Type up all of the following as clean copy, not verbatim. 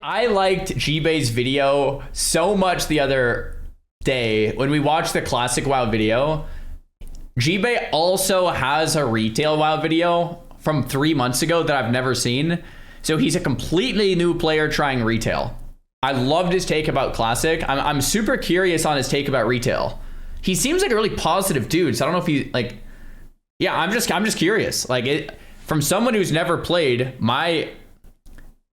I liked Jibei's video so much the other day when we watched the classic WoW video. Jibei also has a retail WoW video from 3 months ago that I've never seen. So he's a completely new player trying retail. I loved his take about classic. I'm super curious on his take about retail. He seems like a really positive dude. So I don't know if he like, yeah, I'm just curious. Like from someone who's never played, my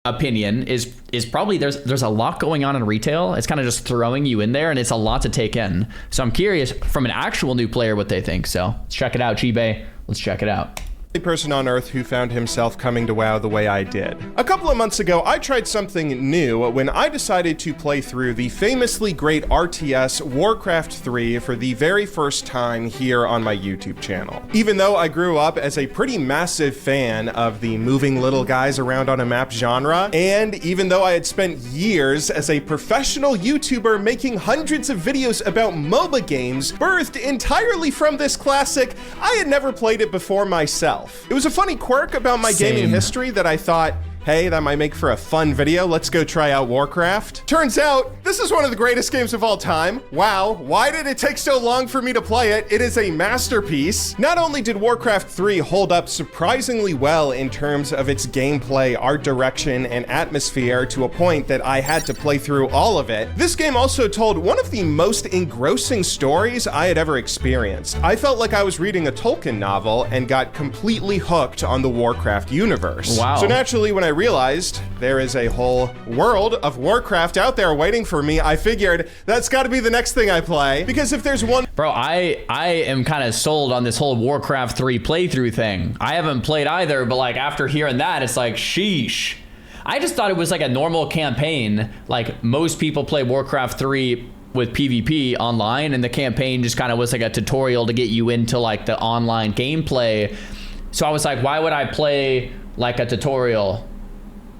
opinion is probably there's a lot going on in retail. It's kind of just throwing you in there and it's a lot to take in. So I'm curious from an actual new player what they think. So let's check it out, Jibei. Let's check it out. Person on earth who found himself coming to WoW the way I did. A couple of months ago, I tried something new when I decided to play through the famously great RTS Warcraft 3 for the very first time here on my YouTube channel. Even though I grew up as a pretty massive fan of the moving little guys around on a map genre, and even though I had spent years as a professional YouTuber making hundreds of videos about MOBA games birthed entirely from this classic, I had never played it before myself. It was a funny quirk about my gaming history that I thought, hey, that might make for a fun video. Let's go try out Warcraft. Turns out, this is one of the greatest games of all time. Wow, why did it take so long for me to play it? It is a masterpiece. Not only did Warcraft 3 hold up surprisingly well in terms of its gameplay, art direction, and atmosphere to a point that I had to play through all of it, this game also told one of the most engrossing stories I had ever experienced. I felt like I was reading a Tolkien novel and got completely hooked on the Warcraft universe. Wow. So naturally, when I realized there is a whole world of Warcraft out there waiting for me, I figured that's got to be the next thing I play, because if there's one— Bro, I am kind of sold on this whole Warcraft 3 playthrough thing. I haven't played either, but like after hearing that, it's like, sheesh. I just thought it was like a normal campaign. Like most people play Warcraft 3 with PvP online, and the campaign just kind of was like a tutorial to get you into like the online gameplay. So I was like, why would I play like a tutorial?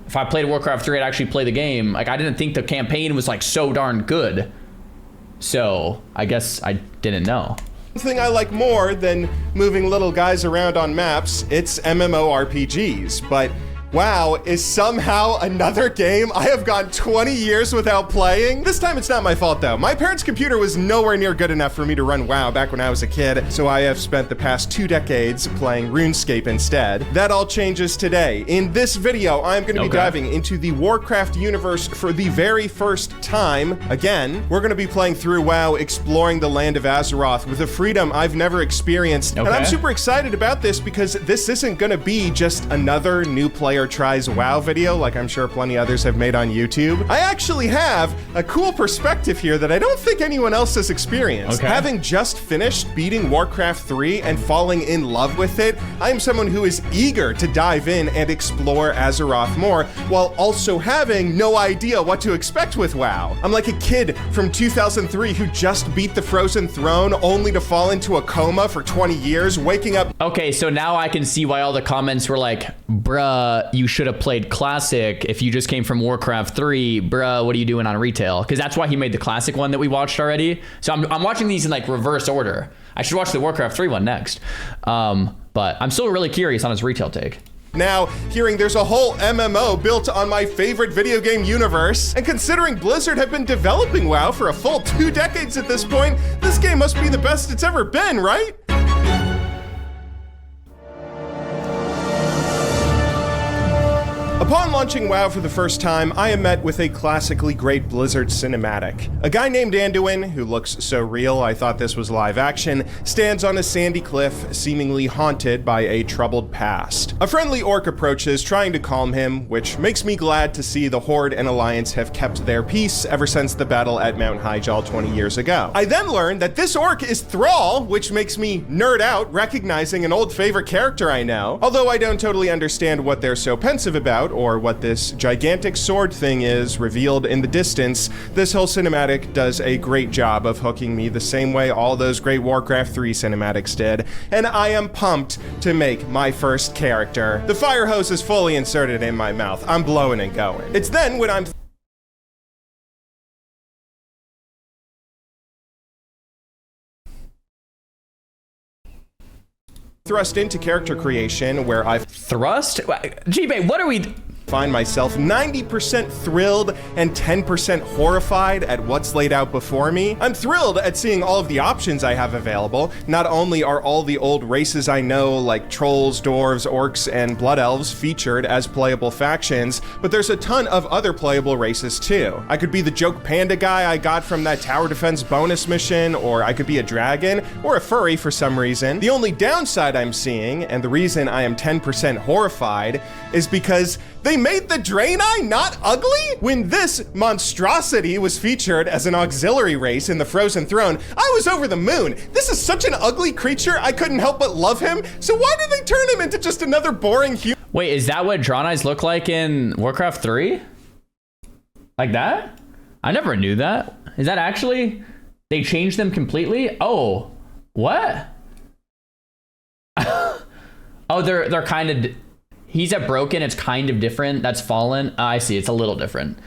If I played Warcraft 3, I'd actually play the game. Like, I didn't think the campaign was like so darn good. So I guess I didn't know. Thing I like more than moving little guys around on maps, it's MMORPGs, but WoW is somehow another game I have gone 20 years without playing. This time it's not my fault though. My parents' computer was nowhere near good enough for me to run WoW back when I was a kid, so I have spent the past 2 decades playing RuneScape instead. That all changes today. In this video, I'm going to be diving into the Warcraft universe for the very first time. Again, we're going to be playing through WoW, exploring the land of Azeroth with a freedom I've never experienced. And I'm super excited about this because this isn't going to be just another new player tries WoW video like I'm sure plenty others have made on YouTube. I actually have a cool perspective here that I don't think anyone else has experienced. Having just finished beating Warcraft 3 and falling in love with it, I am someone who is eager to dive in and explore Azeroth more while also having no idea what to expect with WoW. I'm like a kid from 2003 who just beat the Frozen Throne only to fall into a coma for 20 years, waking up— Okay, so now I can see why all the comments were like, bruh, you should have played Classic if you just came from Warcraft 3. Bruh, what are you doing on retail? Because that's why he made the Classic one that we watched already. So I'm watching these in like reverse order. I should watch the Warcraft 3 one next. But I'm still really curious on his retail take. Now, hearing there's a whole MMO built on my favorite video game universe, and considering Blizzard have been developing WoW for a full 2 decades at this point, this game must be the best it's ever been, right? Upon launching WoW for the first time, I am met with a classically great Blizzard cinematic. A guy named Anduin, who looks so real I thought this was live action, stands on a sandy cliff, seemingly haunted by a troubled past. A friendly orc approaches, trying to calm him, which makes me glad to see the Horde and Alliance have kept their peace ever since the battle at Mount Hyjal 20 years ago. I then learn that this orc is Thrall, which makes me nerd out, recognizing an old favorite character I know, although I don't totally understand what they're so pensive about, or what this gigantic sword thing is revealed in the distance. This whole cinematic does a great job of hooking me the same way all those great Warcraft 3 cinematics did, and I am pumped to make my first character. The fire hose is fully inserted in my mouth. I'm blowing and going. It's then when I'm thrust into character creation, where I've— Thrust? Jibei, what are we— Find myself 90% thrilled and 10% horrified at what's laid out before me. I'm thrilled at seeing all of the options I have available. Not only are all the old races I know, like trolls, dwarves, orcs, and blood elves, featured as playable factions, but there's a ton of other playable races too. I could be the joke panda guy I got from that tower defense bonus mission, or I could be a dragon, or a furry for some reason. The only downside I'm seeing, and the reason I am 10% horrified, is because they made the Draenei not ugly? When this monstrosity was featured as an auxiliary race in the Frozen Throne, I was over the moon. This is such an ugly creature, I couldn't help but love him. So why did they turn him into just another boring human? Wait, is that what Draenei's look like in Warcraft 3? Like that? I never knew that. Is that actually, they changed them completely? Oh, what? Oh, they're kind of, he's at broken, it's kind of different. That's fallen. I see, it's a little different.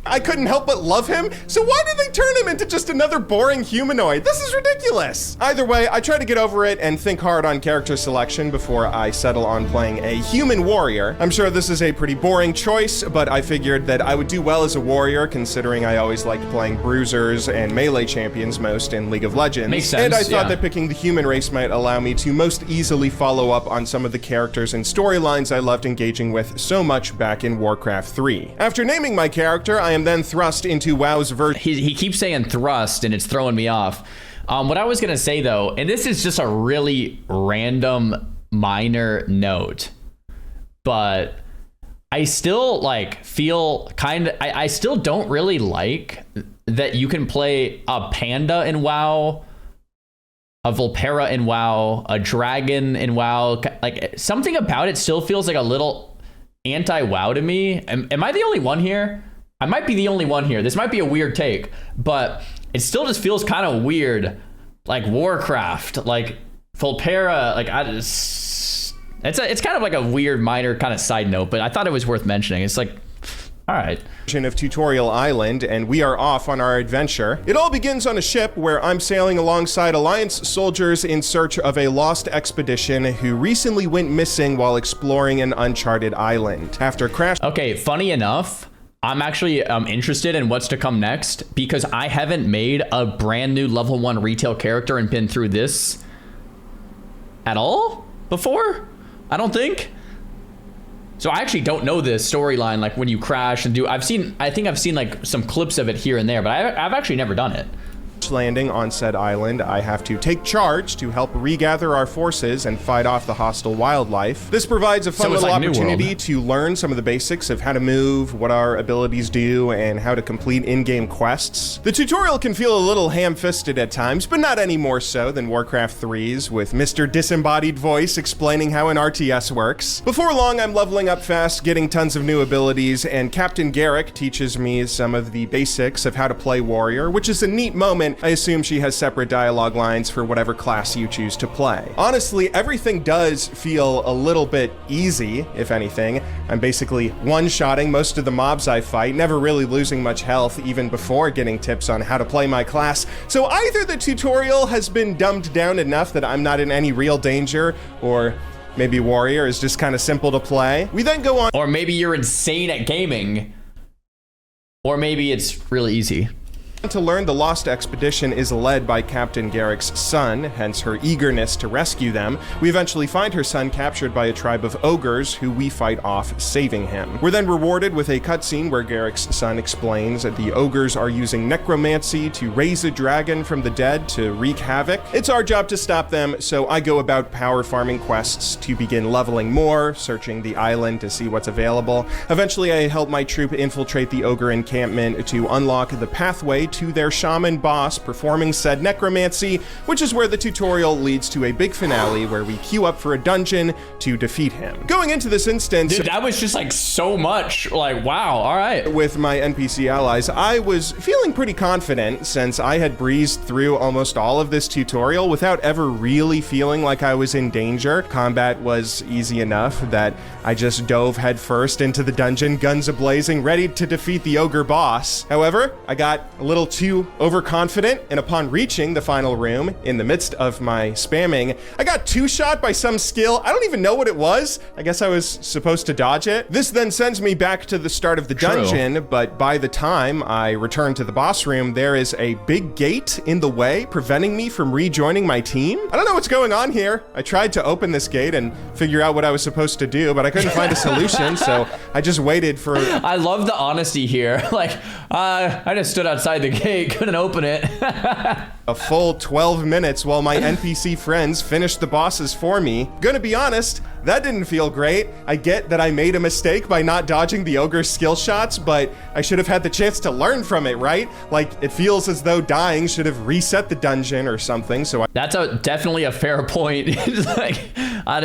I couldn't help but love him, so why did they turn him into just another boring humanoid? This is ridiculous! Either way, I try to get over it and think hard on character selection before I settle on playing a human warrior. I'm sure this is a pretty boring choice, but I figured that I would do well as a warrior, considering I always liked playing bruisers and melee champions most in League of Legends. Makes sense, and I thought yeah. that picking the human race might allow me to most easily follow up on some of the characters and storylines I loved engaging with so much back in Warcraft 3. After naming my character, I am then thrust into WoW's version. He keeps saying thrust and it's throwing me off. What I was gonna say though, and this is just a really random minor note, but I still like feel kind of, I still don't really like that you can play a panda in WoW, a Vulpera in WoW, a dragon in WoW. Like something about it still feels like a little anti-WoW to me. Am I the only one here? I might be the only one here. This might be a weird take, but it still just feels kind of weird. Like Warcraft, like Vulpera, like it's kind of like a weird minor kind of side note, but I thought it was worth mentioning. It's like, all right. Of Tutorial Island, and we are off on our adventure. It all begins on a ship where I'm sailing alongside Alliance soldiers in search of a lost expedition who recently went missing while exploring an uncharted island. After crash. Okay, funny enough, I'm actually interested in what's to come next because I haven't made a brand new level 1 retail character and been through this at all before. I don't think. So I actually don't know this storyline, like when you crash and I think I've seen like some clips of it here and there, but I've actually never done it. Landing on said island, I have to take charge to help regather our forces and fight off the hostile wildlife. This provides a fun little opportunity to learn some of the basics of how to move, what our abilities do, and how to complete in-game quests. The tutorial can feel a little ham-fisted at times, but not any more so than Warcraft 3's, with Mr. Disembodied Voice explaining how an RTS works. Before long, I'm leveling up fast, getting tons of new abilities, and Captain Garrick teaches me some of the basics of how to play warrior, which is a neat moment. I assume she has separate dialogue lines for whatever class you choose to play. Honestly, everything does feel a little bit easy, if anything. I'm basically one-shotting most of the mobs I fight, never really losing much health even before getting tips on how to play my class. So either the tutorial has been dumbed down enough that I'm not in any real danger, or maybe warrior is just kind of simple to play. We then go on. Or maybe you're insane at gaming, or maybe it's really easy. To learn the Lost Expedition is led by Captain Garrick's son, hence her eagerness to rescue them. We eventually find her son captured by a tribe of ogres who we fight off, saving him. We're then rewarded with a cutscene where Garrick's son explains that the ogres are using necromancy to raise a dragon from the dead to wreak havoc. It's our job to stop them, so I go about power farming quests to begin leveling more, searching the island to see what's available. Eventually, I help my troop infiltrate the ogre encampment to unlock the pathway to their shaman boss performing said necromancy, which is where the tutorial leads to a big finale where we queue up for a dungeon to defeat him. Going into this instance, dude, that was just like so much, like wow, all right. With my NPC allies, I was feeling pretty confident since I had breezed through almost all of this tutorial without ever really feeling like I was in danger. Combat was easy enough that I just dove headfirst into the dungeon, guns a-blazing, ready to defeat the ogre boss. However, I got a little little too overconfident, and upon reaching the final room, in the midst of my spamming, I got two-shot by some skill. I don't even know what it was. I guess I was supposed to dodge it. This then sends me back to the start of the dungeon, but by the time I return to the boss room, there is a big gate in the way, preventing me from rejoining my team. I don't know what's going on here. I tried to open this gate and figure out what I was supposed to do, but I couldn't find a solution, so I just waited for... I love the honesty here. Like, I just stood outside the gate, couldn't open it. a full 12 minutes while my NPC friends finished the bosses for me. Gonna be honest, that didn't feel great. I get that I made a mistake by not dodging the ogre's skill shots, but I should have had the chance to learn from it, right? Like, it feels as though dying should have reset the dungeon or something, so That's definitely a fair point. It's like,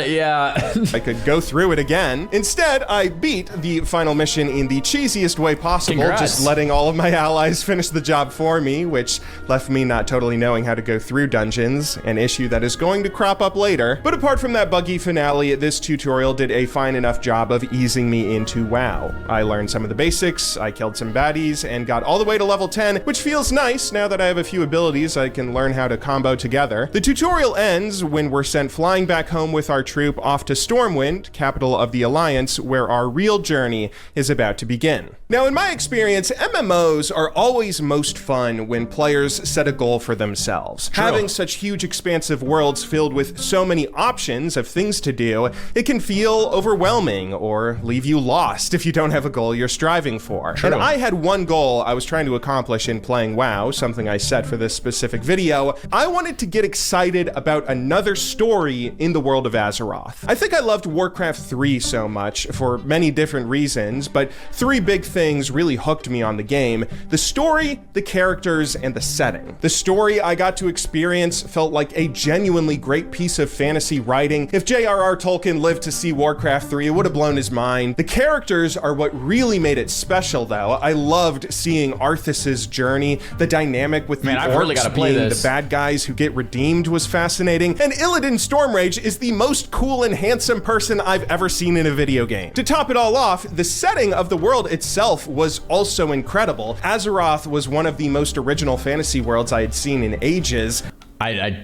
yeah. I could go through it again. Instead, I beat the final mission in the cheesiest way possible, Congrats. just letting all of my allies finish the job for me, which left me not totally knowing how to go through dungeons, an issue that is going to crop up later. But apart from that buggy finale, this tutorial did a fine enough job of easing me into WoW. I learned some of the basics, I killed some baddies, and got all the way to level 10, which feels nice now that I have a few abilities I can learn how to combo together. The tutorial ends when we're sent flying back home with our troop off to Stormwind, capital of the Alliance, where our real journey is about to begin. Now, in my experience, MMOs are always most fun when players set a goal for themselves. True. Having such huge expansive worlds filled with so many options of things to do, it can feel overwhelming or leave you lost if you don't have a goal you're striving for. True. And I had one goal I was trying to accomplish in playing WoW, something I set for this specific video. I wanted to get excited about another story in the world of Azeroth. I think I loved Warcraft 3 so much for many different reasons, but three big things really hooked me on the game: the story, the characters, and the setting. The story I got to experience felt like a genuinely great piece of fantasy writing. If J.R.R. Tolkien lived to see Warcraft 3, it would have blown his mind. The characters are what really made it special, though. I loved seeing Arthas's journey. The dynamic with the orcs being the bad guys who get redeemed was fascinating. And Illidan Stormrage is the most cool and handsome person I've ever seen in a video game. To top it all off, the setting of the world itself was also incredible. Azeroth was one of the most original fantasy worlds I had seen in ages. I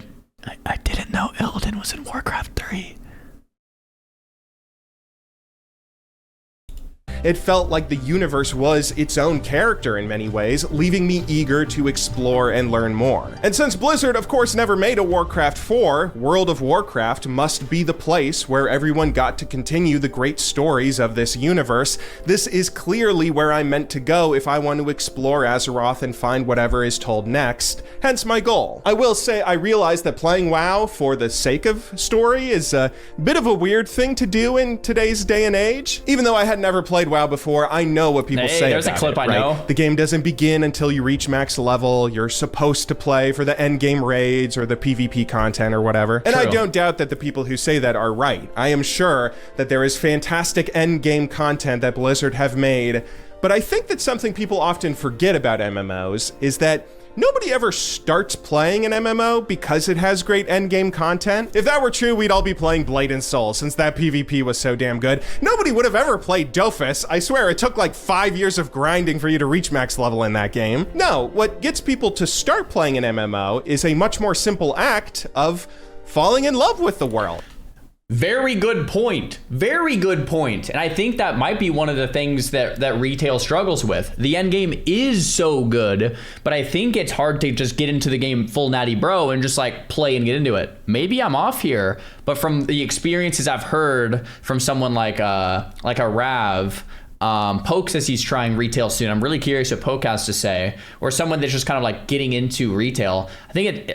didn't know Illidan was in Warcraft 3. It felt like the universe was its own character in many ways, leaving me eager to explore and learn more. And since Blizzard, of course, never made a Warcraft 4, World of Warcraft must be the place where everyone got to continue the great stories of this universe. This is clearly where I'm meant to go if I want to explore Azeroth and find whatever is told next, hence my goal. I will say I realize that playing WoW for the sake of story is a bit of a weird thing to do in today's day and age. Even though I had never played WoW before, I know what people say there's about a clip it, I right? know. The game doesn't begin until you reach max level. You're supposed to play for the end game raids or the PvP content or whatever. And I don't doubt that the people who say that are right. I am sure that there is fantastic end game content that Blizzard have made, but I think that something people often forget about MMOs is that nobody ever starts playing an MMO because it has great endgame content. If that were true, we'd all be playing Blade and Soul, since that PvP was so damn good. Nobody would have ever played Dofus. I swear, it took like 5 years of grinding for you to reach max level in that game. No, what gets people to start playing an MMO is a much more simple act of falling in love with the world. Very good point. Very good point. And I think that might be one of the things that retail struggles with. The end game is so good, but I think it's hard to just get into the game full natty bro and just like play and get into it. Maybe I'm off here, but from the experiences I've heard from someone like a Rav, Poke says he's trying retail soon. I'm really curious what Poke has to say, or someone that's just kind of like getting into retail. I think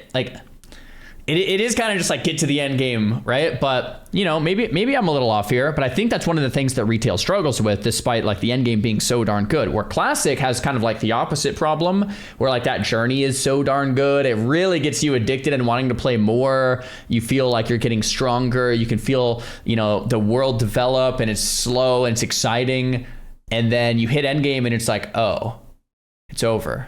it is kind of just like get to the end game, right? But, you know, maybe I'm a little off here, but I think that's one of the things that retail struggles with, despite like the end game being so darn good. Where Classic has kind of like the opposite problem, where like that journey is so darn good. It really gets you addicted and wanting to play more. You feel like you're getting stronger. You can feel, you know, the world develop, and it's slow and it's exciting. And then you hit end game and it's like, oh, it's over.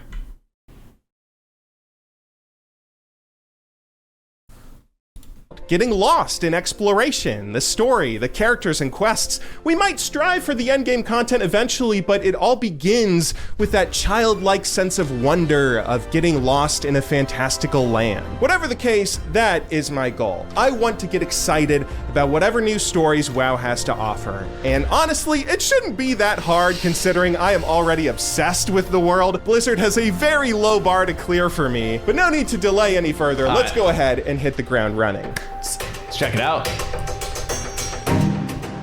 getting lost in exploration, the story, the characters and quests. We might strive for the endgame content eventually, but it all begins with that childlike sense of wonder of getting lost in a fantastical land. Whatever the case, that is my goal. I want to get excited about whatever new stories WoW has to offer. And honestly, it shouldn't be that hard considering I am already obsessed with the world. Blizzard has a very low bar to clear for me, but no need to delay any further. Let's go ahead and hit the ground running. Let's check it out.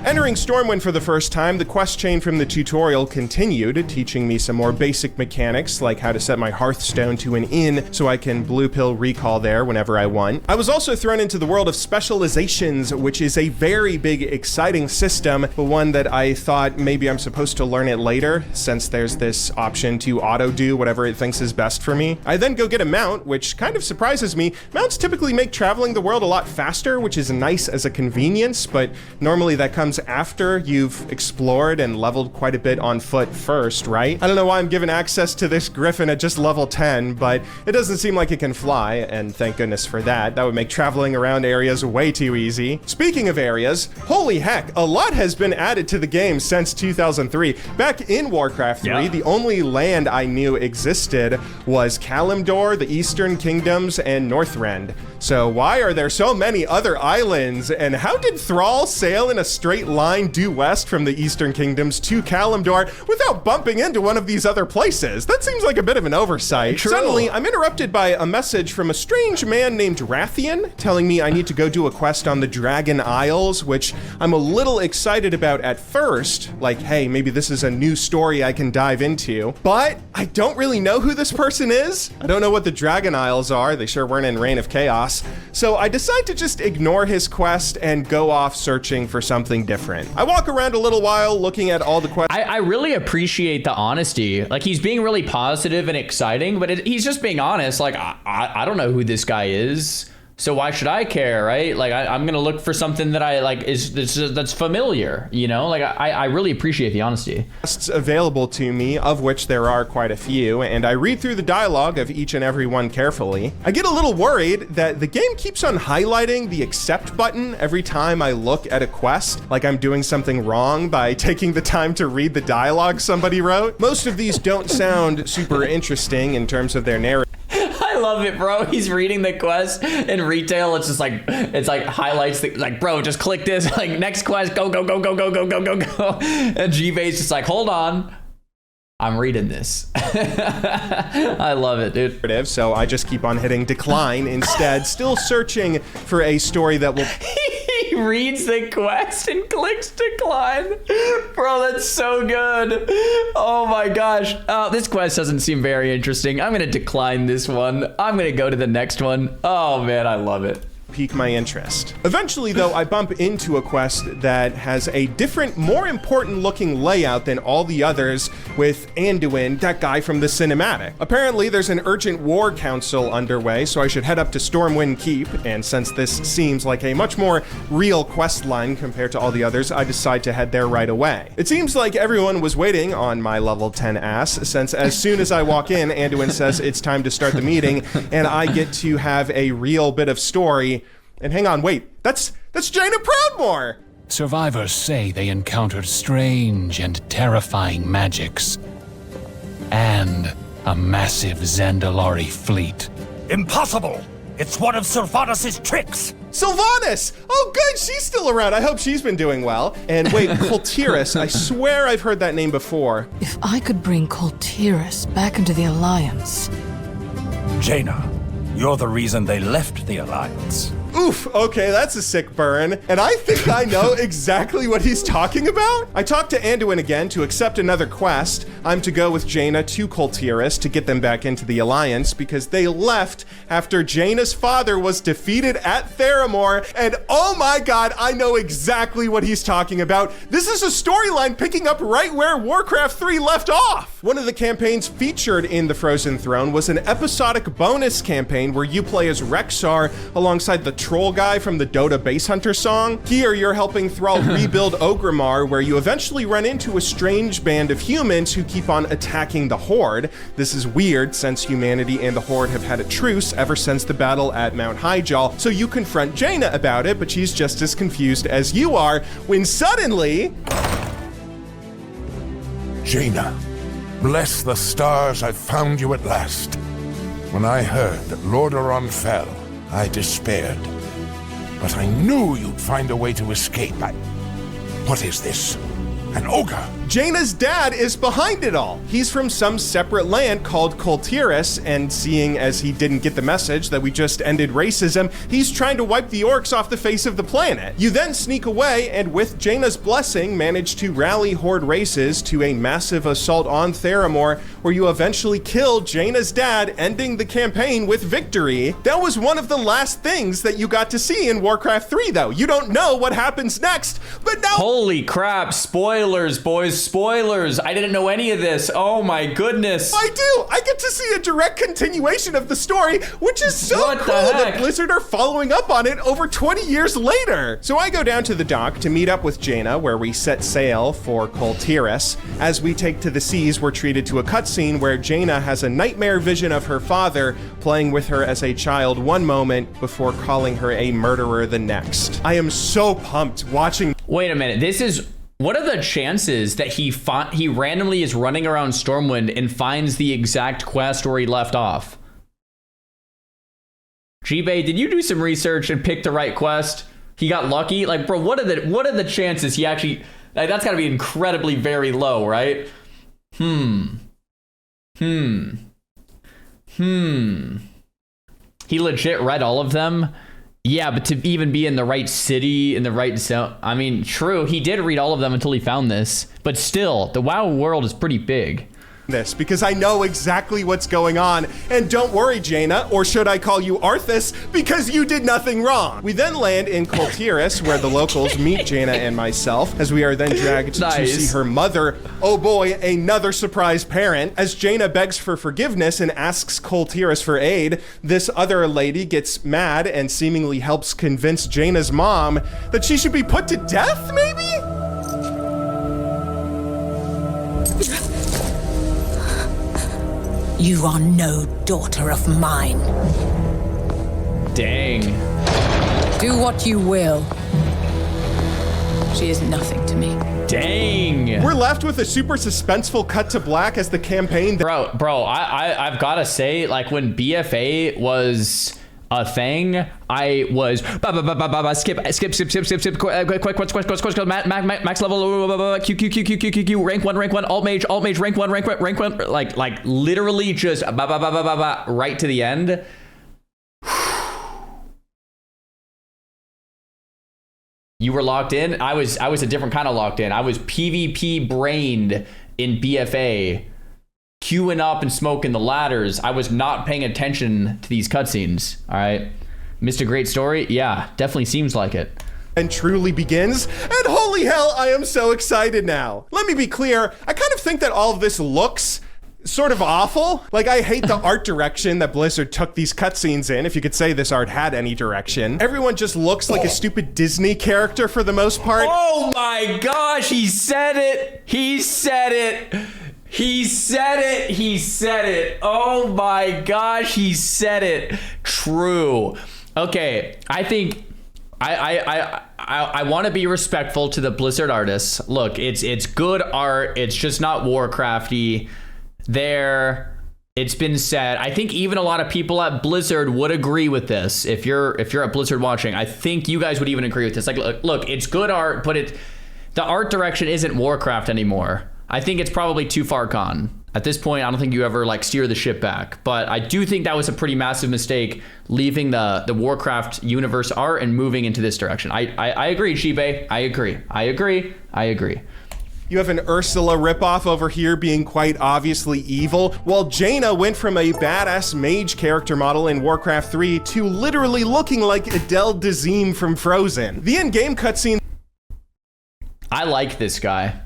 Entering Stormwind for the first time, the quest chain from the tutorial continued, teaching me some more basic mechanics, like how to set my Hearthstone to an inn so I can blue pill recall there whenever I want. I was also thrown into the world of specializations, which is a very big, exciting system, but one that I thought maybe I'm supposed to learn it later, since there's this option to auto-do whatever it thinks is best for me. I then go get a mount, which kind of surprises me. Mounts typically make traveling the world a lot faster, which is nice as a convenience, but normally that comes after you've explored and leveled quite a bit on foot first, right? I don't know why I'm given access to this griffin at just level 10, but it doesn't seem like it can fly, and thank goodness for that. That would make traveling around areas way too easy. Speaking of areas, holy heck, a lot has been added to the game since 2003. Back in Warcraft 3, the only land I knew existed was Kalimdor, the Eastern Kingdoms, and Northrend. So why are there so many other islands, and how did Thrall sail in a straight line due west from the Eastern Kingdoms to Kalimdor without bumping into one of these other places? That seems like a bit of an oversight. True. Suddenly, I'm interrupted by a message from a strange man named Rathian telling me I need to go do a quest on the Dragon Isles, which I'm a little excited about at first. Like, hey, maybe this is a new story I can dive into. But I don't really know who this person is. I don't know what the Dragon Isles are. They sure weren't in Reign of Chaos. So I decide to just ignore his quest and go off searching for something different. I walk around a little while looking at all the quests. I really appreciate the honesty. Like, he's being really positive and exciting, but he's just being honest. Like, I don't know who this guy is, so why should I care, right? Like, I'm gonna look for something that I like that's familiar, you know? Like, I really appreciate the honesty. Available to me, of which there are quite a few, and I read through the dialogue of each and every one carefully. I get a little worried that the game keeps on highlighting the accept button every time I look at a quest, like I'm doing something wrong by taking the time to read the dialogue somebody wrote. Most of these don't sound super interesting in terms of their narrative. I love it, bro. He's reading the quest in retail. It's just like, it's like highlights, like, bro, just click this, like, next quest, go, go, go, go, go, go, go, go, go. And G-Bay's just like, hold on, I'm reading this. I love it, dude. So I just keep on hitting decline instead, still searching for a story that will... He reads the quest and clicks decline. Bro, that's so good. Oh my gosh. Oh, this quest doesn't seem very interesting. I'm gonna decline this one. I'm gonna go to the next one. Oh man, I love it. Pique my interest. Eventually, though, I bump into a quest that has a different, more important looking layout than all the others, with Anduin, that guy from the cinematic. Apparently, there's an urgent war council underway, so I should head up to Stormwind Keep, and since this seems like a much more real quest line compared to all the others, I decide to head there right away. It seems like everyone was waiting on my level 10 ass, since as soon as I walk in, Anduin says it's time to start the meeting, and I get to have a real bit of story. And hang on, wait, that's Jaina Proudmoore! Survivors say they encountered strange and terrifying magics. And a massive Zandalari fleet. Impossible! It's one of Sylvanas' tricks! Sylvanas! Oh good, she's still around. I hope she's been doing well. And wait, Coltiris, I swear I've heard that name before. If I could bring Coltiris back into the Alliance... Jaina, you're the reason they left the Alliance. Oof, okay, that's a sick burn. And I think I know exactly what he's talking about. I talked to Anduin again to accept another quest. I'm to go with Jaina to Coltiris to get them back into the Alliance because they left after Jaina's father was defeated at Theramore. And oh my god, I know exactly what he's talking about. This is a storyline picking up right where Warcraft 3 left off. One of the campaigns featured in the Frozen Throne was an episodic bonus campaign where you play as Rexxar alongside the troll guy from the Dota Base Hunter song. Here, you're helping Thrall rebuild Ogrimmar, where you eventually run into a strange band of humans who keep on attacking the Horde. This is weird, since humanity and the Horde have had a truce ever since the battle at Mount Hyjal, so you confront Jaina about it, but she's just as confused as you are, when suddenly... Jaina, bless the stars, I've found you at last. When I heard that Lordaeron fell, I despaired. But I knew you'd find a way to escape. What is this? An ogre? Jaina's dad is behind it all. He's from some separate land called Kul Tiras, and seeing as he didn't get the message that we just ended racism, he's trying to wipe the orcs off the face of the planet. You then sneak away, and with Jaina's blessing, manage to rally Horde races to a massive assault on Theramore, where you eventually kill Jaina's dad, ending the campaign with victory. That was one of the last things that you got to see in Warcraft 3, though. You don't know what happens next, but now— Holy crap, spoilers, boys. Spoilers. I didn't know any of this. Oh my goodness. I do. I get to see a direct continuation of the story, which is so What cool the heck? that Blizzard are following up on it over 20 years later. So I go down to the dock to meet up with Jaina, where we set sail for Kul Tiras. As we take to the seas, we're treated to a cutscene where Jaina has a nightmare vision of her father playing with her as a child one moment before calling her a murderer the next. I am so pumped watching. Wait a minute. This is... What are the chances that he randomly is running around Stormwind and finds the exact quest where he left off? G-Bay, did you do some research and pick the right quest? He got lucky? Like, bro, what are the chances he actually... Like, that's gotta be incredibly very low, right? He legit read all of them? Yeah, but to even be in the right city, in the right zone, I mean, true, he did read all of them until he found this, but still, the WoW world is pretty big. This because I know exactly what's going on, and don't worry, Jaina, or should I call you Arthas, because you did nothing wrong. We then land in Kul Tiras, where the locals meet Jaina and myself, as we are then dragged to see her mother. Oh boy, another surprise parent. As Jaina begs for forgiveness and asks Kul Tiras for aid, this other lady gets mad and seemingly helps convince Jaina's mom that she should be put to death, maybe? You are no daughter of mine. Dang. Do what you will. She is nothing to me. Dang. We're left with a super suspenseful cut to black as the campaign... Bro, I've gotta say, like, when BFA was a thing, I was skip, quick, max level, Q, rank one, alt mage, rank one, like literally just right to the end. You were locked in. I was a different kind of locked in. I was PvP brained in BFA, queuing up and smoking the ladders. I was not paying attention to these cutscenes. All right, Mr. Great Story. Yeah, definitely seems like it. And truly begins, and holy hell, I am so excited now. Let me be clear, I kind of think that all of this looks sort of awful. Like, I hate the art direction that Blizzard took these cutscenes in, if you could say this art had any direction. Everyone just looks like a stupid Disney character for the most part. Oh my gosh, he said it. He said it. He said it. He said it. Oh my gosh, he said it. True. Okay, I think I want to be respectful to the Blizzard artists. Look, it's good art. It's just not Warcrafty. It's been said. I think even a lot of people at Blizzard would agree with this. If you're at Blizzard watching, I think you guys would even agree with this. Like, look, it's good art, but the art direction isn't Warcraft anymore. I think it's probably too far gone. At this point, I don't think you ever like steer the ship back. But I do think that was a pretty massive mistake, leaving the Warcraft universe art and moving into this direction. I agree, Shibe. I agree. You have an Ursula ripoff over here being quite obviously evil, while Jaina went from a badass mage character model in Warcraft 3 to literally looking like Adele Dazeem from Frozen. The in-game cutscene... I like this guy.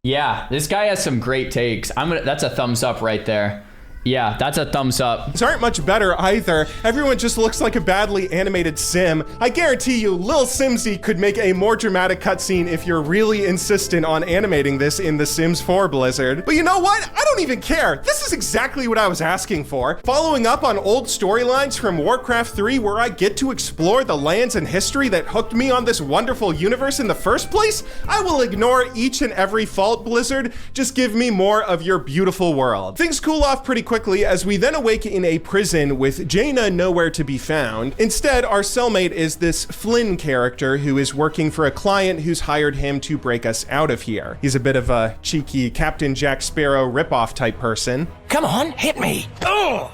Yeah, this guy has some great takes. That's a thumbs up right there. Yeah, that's a thumbs up. These aren't much better either. Everyone just looks like a badly animated sim. I guarantee you, Lil Simsy could make a more dramatic cutscene if you're really insistent on animating this in The Sims 4 Blizzard. But you know what? I don't even care. This is exactly what I was asking for. Following up on old storylines from Warcraft 3 where I get to explore the lands and history that hooked me on this wonderful universe in the first place, I will ignore each and every fault, Blizzard. Just give me more of your beautiful world. Things cool off pretty quickly as we then awake in a prison with Jaina nowhere to be found. Instead, our cellmate is this Flynn character who is working for a client who's hired him to break us out of here. He's a bit of a cheeky Captain Jack Sparrow ripoff type person. Come on, hit me. Oh!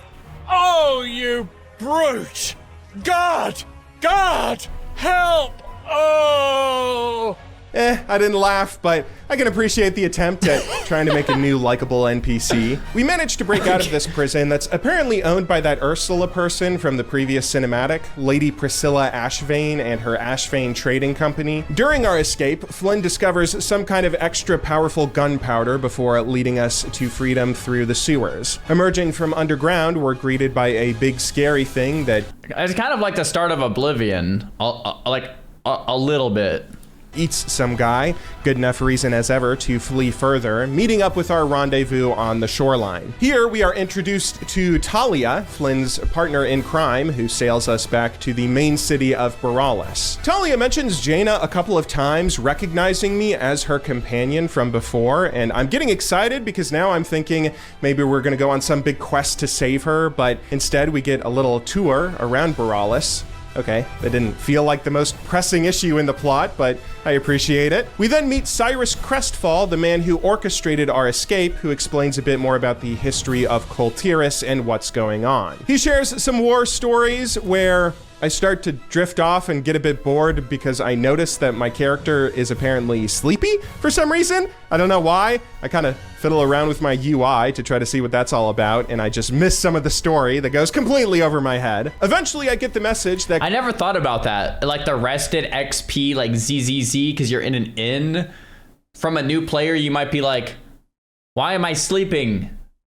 Oh, you brute! God! God! Help! Oh! I didn't laugh, but I can appreciate the attempt at trying to make a new likable NPC. We managed to break out of this prison that's apparently owned by that Ursula person from the previous cinematic, Lady Priscilla Ashvane and her Ashvane Trading Company. During our escape, Flynn discovers some kind of extra powerful gunpowder before leading us to freedom through the sewers. Emerging from underground, we're greeted by a big scary thing that... It's kind of like the start of Oblivion, like a little bit. Eats some guy, good enough reason as ever to flee further, meeting up with our rendezvous on the shoreline. Here we are introduced to Talia, Flynn's partner in crime, who sails us back to the main city of Wayrest. Talia mentions Jaina a couple of times, recognizing me as her companion from before, and I'm getting excited because now I'm thinking maybe we're gonna go on some big quest to save her, but instead we get a little tour around Wayrest. Okay, that didn't feel like the most pressing issue in the plot, but I appreciate it. We then meet Cyrus Crestfall, the man who orchestrated our escape, who explains a bit more about the history of Kul Tiras and what's going on. He shares some war stories where I start to drift off and get a bit bored because I notice that my character is apparently sleepy for some reason. I don't know why. I kind of fiddle around with my UI to try to see what that's all about, and I just miss some of the story that goes completely over my head. Eventually, I get the message that... I never thought about that. Like the rested XP, like ZZZ, because you're in an inn. From a new player, you might be like, why am I sleeping?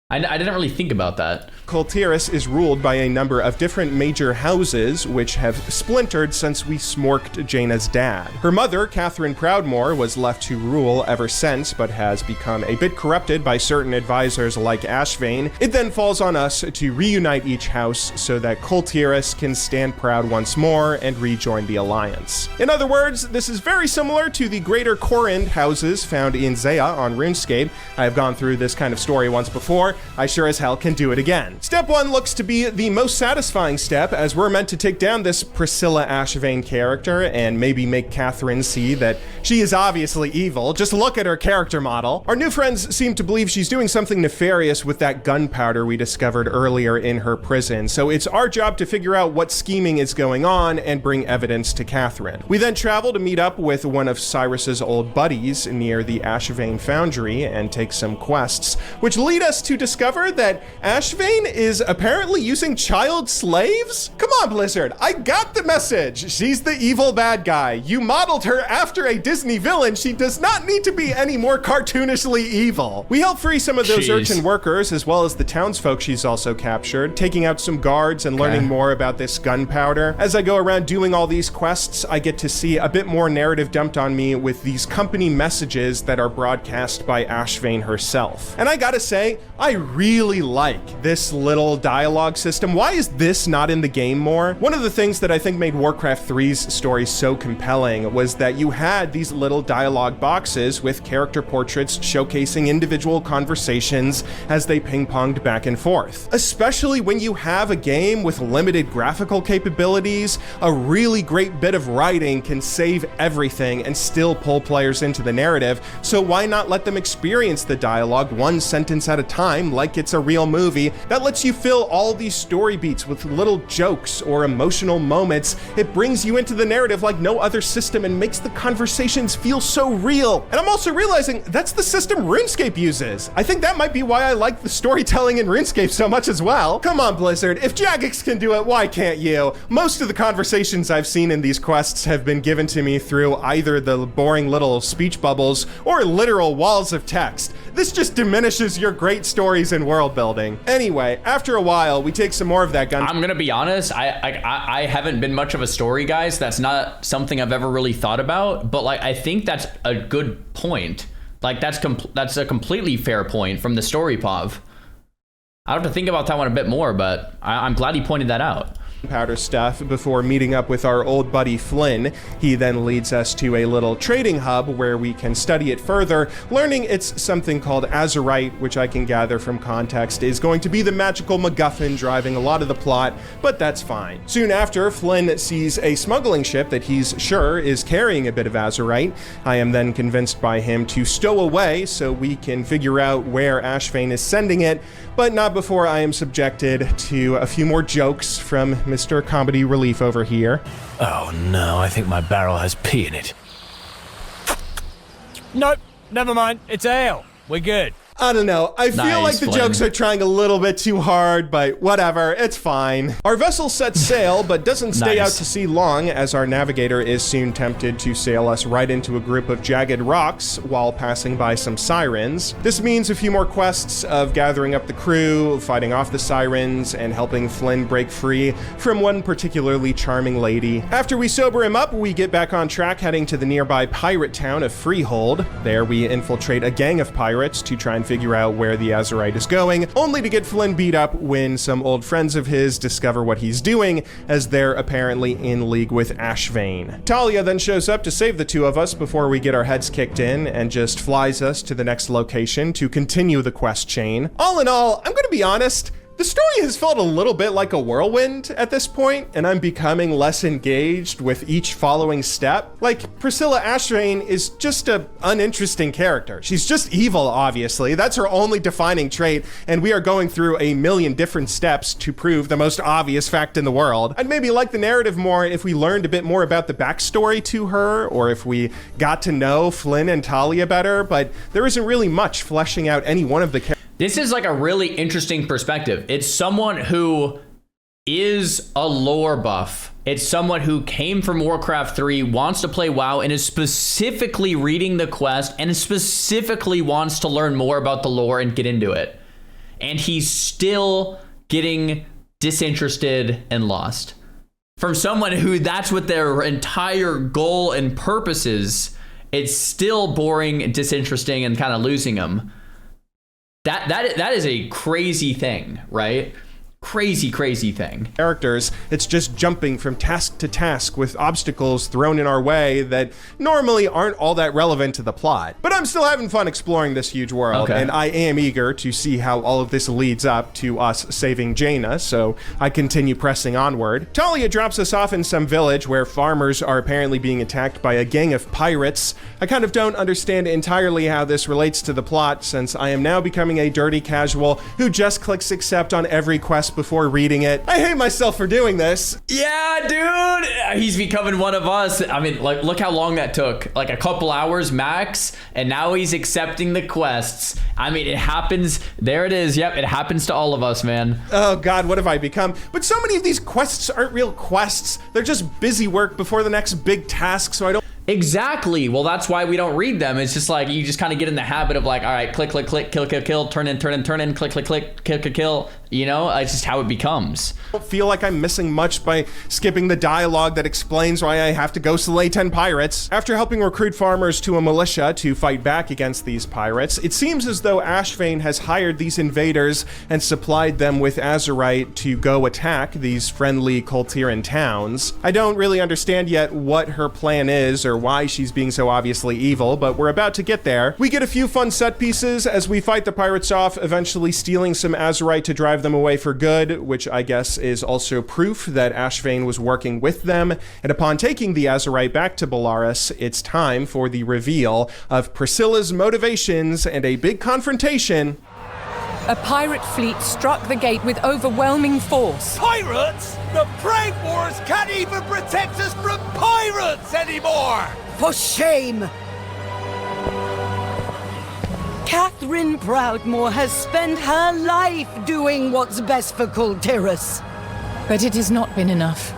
I didn't really think about that. Kul Tiras is ruled by a number of different major houses, which have splintered since we smorked Jaina's dad. Her mother, Catherine Proudmoore, was left to rule ever since, but has become a bit corrupted by certain advisors like Ashvane. It then falls on us to reunite each house so that Kul Tiras can stand proud once more and rejoin the Alliance. In other words, this is very similar to the Greater Corund houses found in Zaya on RuneScape. I have gone through this kind of story once before. I sure as hell can do it again. Step 1 looks to be the most satisfying step, as we're meant to take down this Priscilla Ashvane character and maybe make Catherine see that she is obviously evil. Just look at her character model. Our new friends seem to believe she's doing something nefarious with that gunpowder we discovered earlier in her prison, so it's our job to figure out what scheming is going on and bring evidence to Catherine. We then travel to meet up with one of Cyrus's old buddies near the Ashvane Foundry and take some quests, which lead us to discover that Ashvane is apparently using child slaves? Come on, Blizzard, I got the message. She's the evil bad guy. You modeled her after a Disney villain. She does not need to be any more cartoonishly evil. We help free some of those urchin workers as well as the townsfolk she's also captured, taking out some guards and learning more about this gunpowder. As I go around doing all these quests, I get to see a bit more narrative dumped on me with these company messages that are broadcast by Ashvane herself. And I gotta say, I really like this little dialogue system. Why is this not in the game more? One of the things that I think made Warcraft 3's story so compelling was that you had these little dialogue boxes with character portraits showcasing individual conversations as they ping-ponged back and forth. Especially when you have a game with limited graphical capabilities, a really great bit of writing can save everything and still pull players into the narrative, so why not let them experience the dialogue one sentence at a time like it's a real movie that lets you fill all these story beats with little jokes or emotional moments. It brings you into the narrative like no other system and makes the conversations feel so real. And I'm also realizing that's the system RuneScape uses. I think that might be why I like the storytelling in RuneScape so much as well. Come on, Blizzard, if Jagex can do it, why can't you? Most of the conversations I've seen in these quests have been given to me through either the boring little speech bubbles or literal walls of text. This just diminishes your great story stories and world building. Anyway, after a while, we take some more of that gun. I'm gonna be honest, I haven't been much of a story guy, so that's not something I've ever really thought about, but like I think that's a good point. Like that's a completely fair point from the story Pav. I have to think about that one a bit more, but I'm glad he pointed that out. Powder stuff before meeting up with our old buddy Flynn. He then leads us to a little trading hub where we can study it further, learning it's something called Azerite, which I can gather from context is going to be the magical MacGuffin driving a lot of the plot, but that's fine. Soon after, Flynn sees a smuggling ship that he's sure is carrying a bit of Azerite. I am then convinced by him to stow away so we can figure out where ashvane is sending it, but not before I am subjected to a few more jokes from Mr. Comedy Relief over here. Oh no, I think my barrel has pee in it. Nope, never mind. It's ale. We're good. I don't know. I feel Nice, like the Flynn. jokes are trying a little bit too hard, but whatever. It's fine. Our vessel sets sail, but doesn't stay out Nice. to sea long, as our navigator is soon tempted to sail us right into a group of jagged rocks while passing by some sirens. This means a few more quests of gathering up the crew, fighting off the sirens, and helping Flynn break free from one particularly charming lady. After we sober him up, we get back on track, heading to the nearby pirate town of Freehold. There we infiltrate a gang of pirates to try and figure out where the Azerite is going, only to get Flynn beat up when some old friends of his discover what he's doing, as they're apparently in league with ashvane. Talia then shows up to save the two of us before we get our heads kicked in and just flies us to the next location to continue the quest chain. All in all, I'm gonna be honest, the story has felt a little bit like a whirlwind at this point, and I'm becoming less engaged with each following step. Like, Priscilla Ashvane is just an uninteresting character. She's just evil, obviously. That's her only defining trait, and we are going through a million different steps to prove the most obvious fact in the world. I'd maybe like the narrative more if we learned a bit more about the backstory to her, or if we got to know Flynn and Talia better, but there isn't really much fleshing out any one of the characters. This is like a really interesting perspective. It's someone who is a lore buff. It's someone who came from Warcraft 3, wants to play WoW, and is specifically reading the quest and specifically wants to learn more about the lore and get into it. And he's still getting disinterested and lost. From someone who that's what their entire goal and purpose is, it's still boring, disinteresting, and kind of losing them. That is a crazy thing, right? Crazy thing. Characters, it's just jumping from task to task with obstacles thrown in our way that normally aren't all that relevant to the plot. But I'm still having fun exploring this huge world, Okay. and I am eager to see how all of this leads up to us saving Jaina, so I continue pressing onward. Talia drops us off in some village where farmers are apparently being attacked by a gang of pirates. I kind of don't understand entirely how this relates to the plot, since I am now becoming a dirty casual who just clicks accept on every quest before reading it. I hate myself for doing this. Yeah, dude, he's becoming one of us. I mean, like, look how long that took. Like a couple hours max, and now he's accepting the quests. I mean, it happens. There it is. Yep, it happens to all of us, man. Oh God, what have I become? But so many of these quests aren't real quests. They're just busy work before the next big task, so I don't... Exactly. Well, that's why we don't read them. It's just like you just kind of get in the habit of like, all right, click, kill, turn in, click, kill. You know, it's just how it becomes. I don't feel like I'm missing much by skipping the dialogue that explains why I have to go slay 10 pirates. After helping recruit farmers to a militia to fight back against these pirates, it seems as though ashvane has hired these invaders and supplied them with Azerite to go attack these friendly Kultiran towns. I don't really understand yet what her plan is or why she's being so obviously evil, but we're about to get there. We get a few fun set pieces as we fight the pirates off, eventually stealing some Azerite to drive them away for good, which I guess is also proof that ashvane was working with them. And upon taking the Azerite back to Belarus, it's time for the reveal of Priscilla's motivations and a big confrontation. A pirate fleet struck the gate with overwhelming force. Pirates? The Plague Wars can't even protect us from pirates anymore! For shame! Catherine Proudmoore has spent her life doing what's best for Kultiras. But it has not been enough.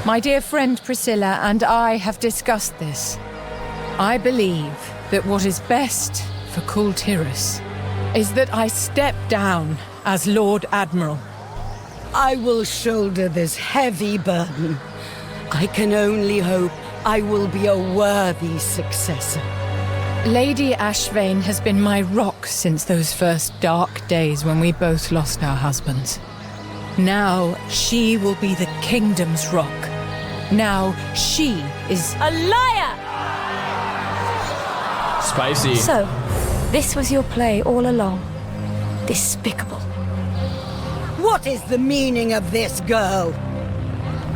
My dear friend Priscilla and I have discussed this. I believe that what is best for Kultiras is that I step down as Lord Admiral. I will shoulder this heavy burden. I can only hope I will be a worthy successor. Lady Ashvane has been my rock since those first dark days when we both lost our husbands. Now she will be the kingdom's rock. Now she is a liar! Spicy. So, this was your play all along. Despicable. What is the meaning of this, girl?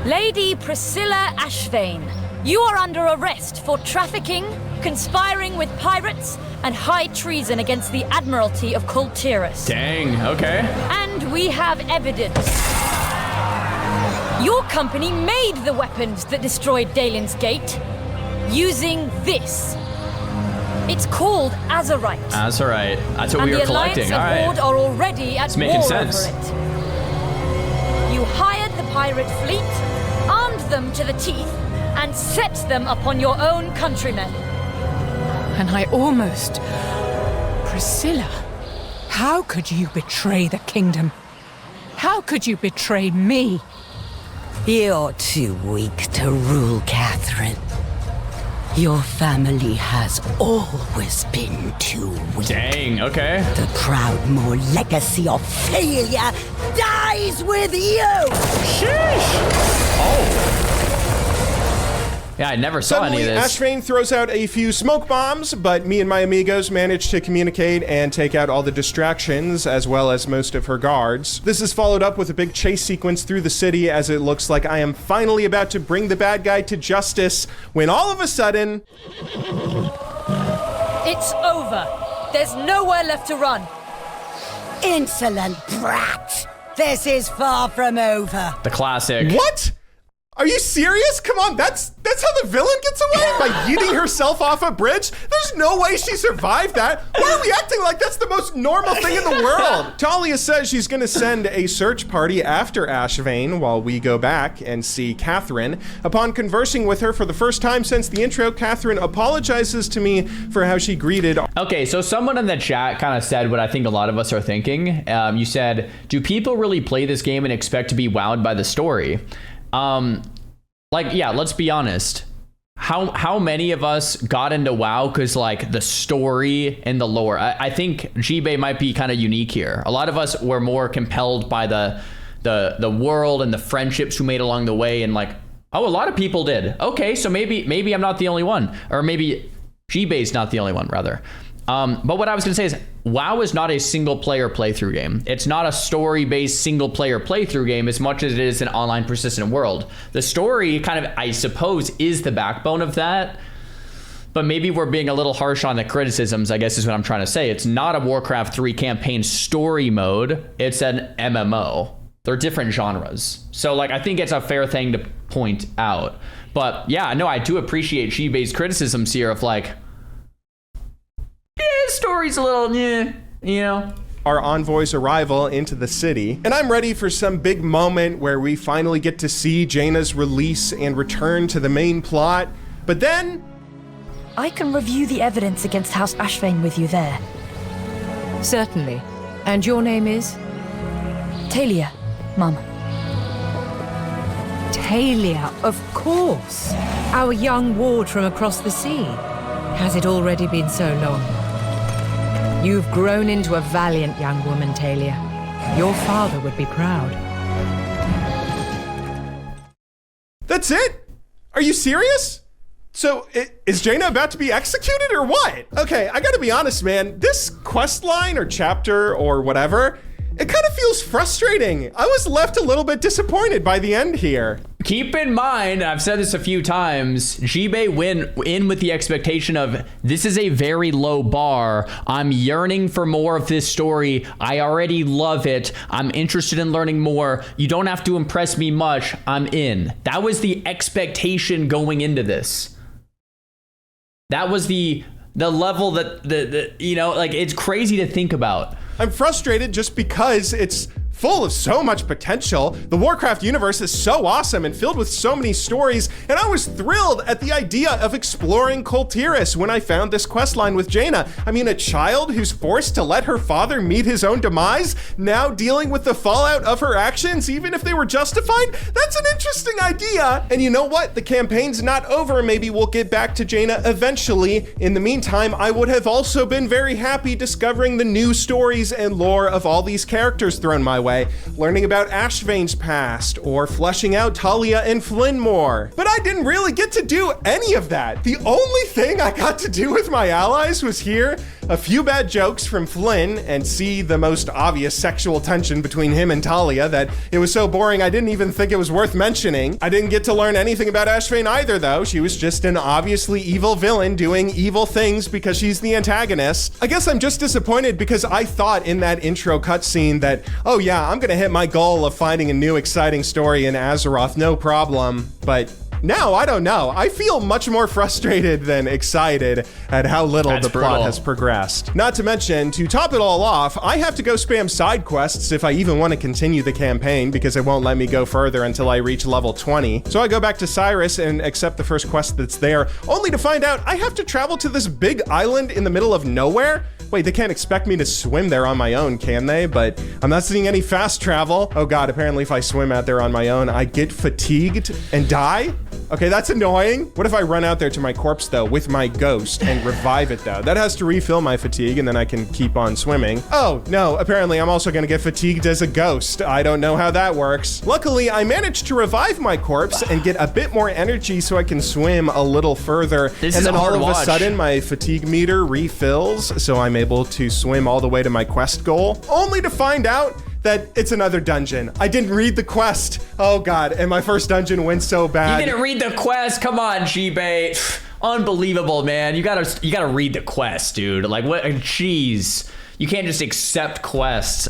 Lady Priscilla Ashvane, you are under arrest for trafficking, conspiring with pirates, and high treason against the Admiralty of Kul Tiras. Dang, okay. And we have evidence. Your company made the weapons that destroyed Dalen's Gate, using this. It's called Azerite. Azerite. That's what we were collecting. And the Alliance and Horde are already at war over it. You hired the pirate fleet, armed them to the teeth, and set them upon your own countrymen. And I almost... Priscilla, how could you betray the kingdom? How could you betray me? You're too weak to rule, Catherine. Your family has always been too weak. Dang, okay. The Proudmoore legacy of failure dies with you! Sheesh! Oh. Yeah, I never saw Suddenly, any of this. Ashvane throws out a few smoke bombs, but me and my amigos manage to communicate and take out all the distractions, as well as most of her guards. This is followed up with a big chase sequence through the city, as it looks like I am finally about to bring the bad guy to justice, when all of a sudden... It's over. There's nowhere left to run. Insolent brat! This is far from over. The classic. What? Are you serious? Come on, that's how the villain gets away? By yeeting herself off a bridge? There's no way she survived that. Why are we acting like that's the most normal thing in the world? Talia says she's gonna send a search party after Ashvane while we go back and see Catherine. Upon conversing with her for the first time since the intro, Catherine apologizes to me for how she greeted. Okay, so someone in the chat kind of said what I think a lot of us are thinking. You said, do people really play this game and expect to be wowed by the story? Like, yeah, let's be honest. How many of us got into WoW because like the story and the lore? I think G-Bay might be kind of unique here. A lot of us were more compelled by the world and the friendships we made along the way, and like, oh, a lot of people did. Okay, so maybe I'm not the only one, or maybe G-Bay's not the only one, rather. But what I was gonna say is, WoW is not a single player playthrough game. It's not a story-based single player playthrough game as much as it is an online persistent world. The story kind of, I suppose, is the backbone of that, but maybe we're being a little harsh on the criticisms, I guess is what I'm trying to say. It's not a Warcraft 3 campaign story mode, it's an MMO. They're different genres. So like, I think it's a fair thing to point out. But yeah, no, I do appreciate G-Bay's criticisms here of like, story's a little, you know. Our envoy's arrival into the city, and I'm ready for some big moment where we finally get to see Jaina's release and return to the main plot. But then... I can review the evidence against House Ashvane with you there. Certainly. And your name is? Talia, Mum. Talia, of course. Our young ward from across the sea. Has it already been so long? You've grown into a valiant young woman, Talia. Your father would be proud. That's it? Are you serious? So, is Jaina about to be executed or what? Okay, I gotta be honest, man. This quest line or chapter or whatever, it kind of feels frustrating. I was left a little bit disappointed by the end here. Keep in mind, I've said this a few times, G-Bay went in with the expectation of, this is a very low bar. I'm yearning for more of this story. I already love it. I'm interested in learning more. You don't have to impress me much. I'm in. That was the expectation going into this. That was the level that, you know, like, it's crazy to think about. I'm frustrated just because it's full of so much potential. The Warcraft universe is so awesome and filled with so many stories, and I was thrilled at the idea of exploring Kul Tiras when I found this questline with Jaina. I mean, a child who's forced to let her father meet his own demise, now dealing with the fallout of her actions, even if they were justified? That's an interesting idea. And you know what? The campaign's not over. Maybe we'll get back to Jaina eventually. In the meantime, I would have also been very happy discovering the new stories and lore of all these characters thrown my way, learning about Ashvane's past, or fleshing out Talia and Flynn more. But I didn't really get to do any of that. The only thing I got to do with my allies was hear a few bad jokes from Flynn and see the most obvious sexual tension between him and Talia that it was so boring I didn't even think it was worth mentioning. I didn't get to learn anything about Ashvane either, though. She was just an obviously evil villain doing evil things because she's the antagonist. I guess I'm just disappointed because I thought in that intro cutscene that, oh yeah, I'm gonna hit my goal of finding a new exciting story in Azeroth, no problem. But now, I don't know. I feel much more frustrated than excited at how little the plot has progressed. Not to mention, to top it all off, I have to go spam side quests if I even want to continue the campaign because it won't let me go further until I reach level 20. So I go back to Cyrus and accept the first quest that's there, only to find out I have to travel to this big island in the middle of nowhere. Wait, they can't expect me to swim there on my own, can they? But I'm not seeing any fast travel. Oh god, apparently if I swim out there on my own, I get fatigued and die? Okay, that's annoying. What if I run out there to my corpse, though, with my ghost and revive it, though? That has to refill my fatigue, and then I can keep on swimming. Oh, no, apparently I'm also gonna get fatigued as a ghost. I don't know how that works. Luckily, I managed to revive my corpse and get a bit more energy so I can swim a little further. And then all of a sudden, my fatigue meter refills, so I'm able to swim all the way to my quest goal, only to find out that it's another dungeon. I didn't read the quest. Oh god, and my first dungeon went so bad. You didn't read the quest? Come on, G-Bait. Unbelievable, man. You gotta read the quest, dude. Like, what? Jeez. You can't just accept quests.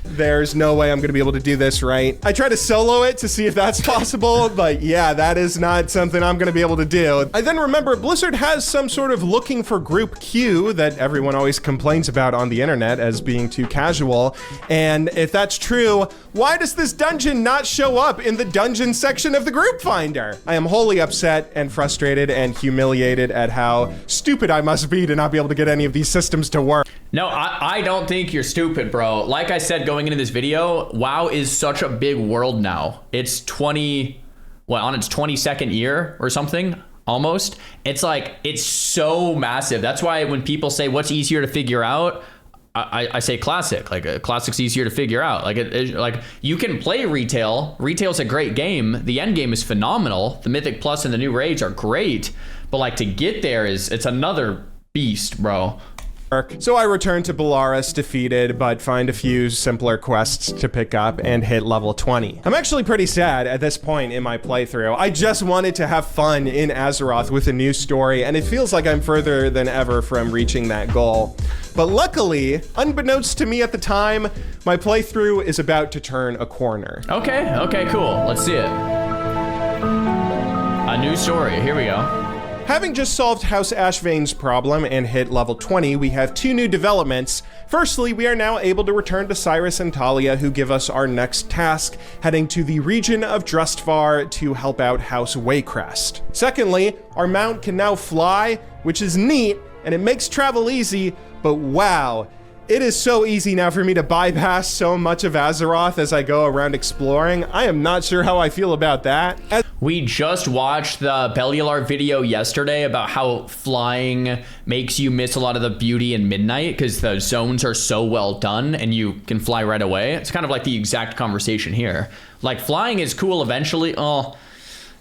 There's no way I'm gonna be able to do this right. I try to solo it to see if that's possible, but yeah, that is not something I'm gonna be able to do. I then remember Blizzard has some sort of looking for group queue that everyone always complains about on the internet as being too casual. And if that's true, why does this dungeon not show up in the dungeon section of the group finder? I am wholly upset and frustrated and humiliated at how stupid I must be to not be able to get any of these systems to work. No, I don't think you're stupid, bro. Like I said going into this video, WoW is such a big world now. It's on its 22nd year or something, almost. It's like, it's so massive. That's why when people say what's easier to figure out, I say classic. Like, classic's easier to figure out. Like you can play retail. Retail's a great game. The end game is phenomenal. The Mythic Plus and the new raids are great. But like, to get there it's another beast, bro. So I return to Belarus defeated, but find a few simpler quests to pick up and hit level 20. I'm actually pretty sad at this point in my playthrough. I just wanted to have fun in Azeroth with a new story, and it feels like I'm further than ever from reaching that goal. But luckily, unbeknownst to me at the time, my playthrough is about to turn a corner. Okay, cool. Let's see it. A new story, here we go. Having just solved House Ashvane's problem and hit level 20, we have two new developments. Firstly, we are now able to return to Cyrus and Talia, who give us our next task, heading to the region of Drustvar to help out House Wayrest. Secondly, our mount can now fly, which is neat, and it makes travel easy, but wow, it is so easy now for me to bypass so much of Azeroth as I go around exploring. I am not sure how I feel about that. We just watched the Bellular video yesterday about how flying makes you miss a lot of the beauty in Midnight because the zones are so well done and you can fly right away. It's kind of like the exact conversation here. Like, flying is cool eventually. Oh,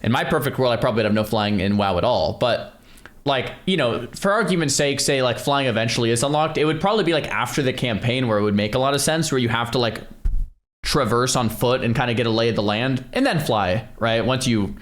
in my perfect world, I probably would have no flying in WoW at all. But like, you know, for argument's sake, say like flying eventually is unlocked. It would probably be like after the campaign where it would make a lot of sense, where you have to like traverse on foot and kind of get a lay of the land and then fly, right? Once you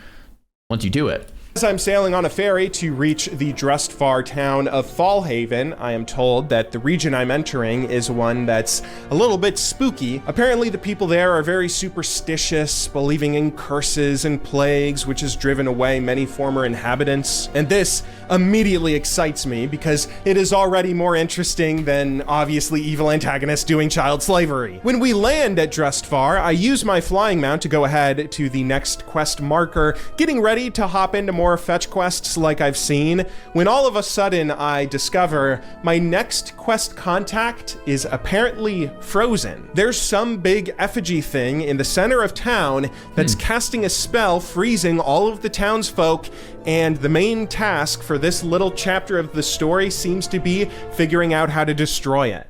do it. As I'm sailing on a ferry to reach the Drustvar town of Fallhaven, I am told that the region I'm entering is one that's a little bit spooky. Apparently the people there are very superstitious, believing in curses and plagues, which has driven away many former inhabitants. And this immediately excites me because it is already more interesting than obviously evil antagonists doing child slavery. When we land at Drustvar, I use my flying mount to go ahead to the next quest marker, getting ready to hop into more fetch quests like I've seen, when all of a sudden I discover my next quest contact is apparently frozen. There's some big effigy thing in the center of town that's casting a spell freezing all of the townsfolk, and the main task for this little chapter of the story seems to be figuring out how to destroy it.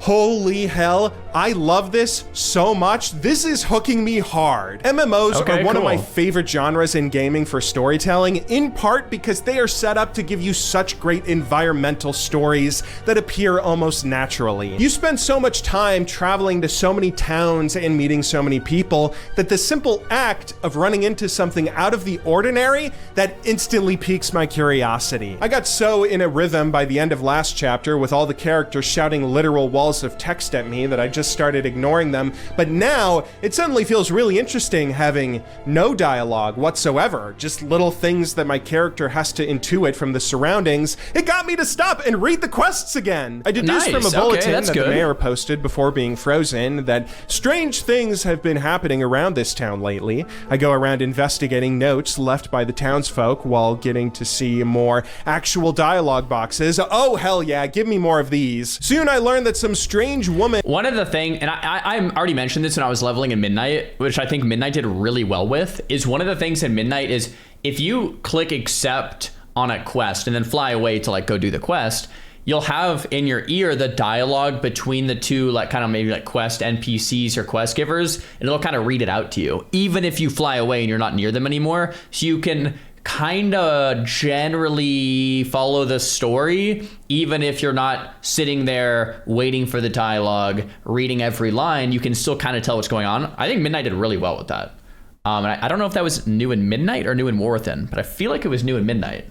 Holy hell, I love this so much. This is hooking me hard. MMOs are one of my favorite genres in gaming for storytelling, in part because they are set up to give you such great environmental stories that appear almost naturally. You spend so much time traveling to so many towns and meeting so many people that the simple act of running into something out of the ordinary, that instantly piques my curiosity. I got so in a rhythm by the end of last chapter with all the characters shouting literal walls of text at me that I just started ignoring them, but now it suddenly feels really interesting having no dialogue whatsoever, just little things that my character has to intuit from the surroundings. It got me to stop and read the quests again. I deduced from a bulletin that the mayor posted before being frozen that strange things have been happening around this town lately. I go around investigating notes left by the townsfolk while getting to see more actual dialogue boxes. Oh hell yeah, give me more of these. Soon I learned that some strange woman. One of the things, and I already mentioned this when I was leveling in Midnight, which I think Midnight did really well with, is one of the things in Midnight is if you click accept on a quest and then fly away to like go do the quest, you'll have in your ear the dialogue between the two, like kind of maybe like quest NPCs or quest givers, and it'll kind of read it out to you, even if you fly away and you're not near them anymore. So you can kind of generally follow the story, even if you're not sitting there waiting for the dialogue, reading every line, you can still kind of tell what's going on. I think Midnight did really well with that. And I don't know if that was new in Midnight or new in Warthen, but I feel like it was new in Midnight.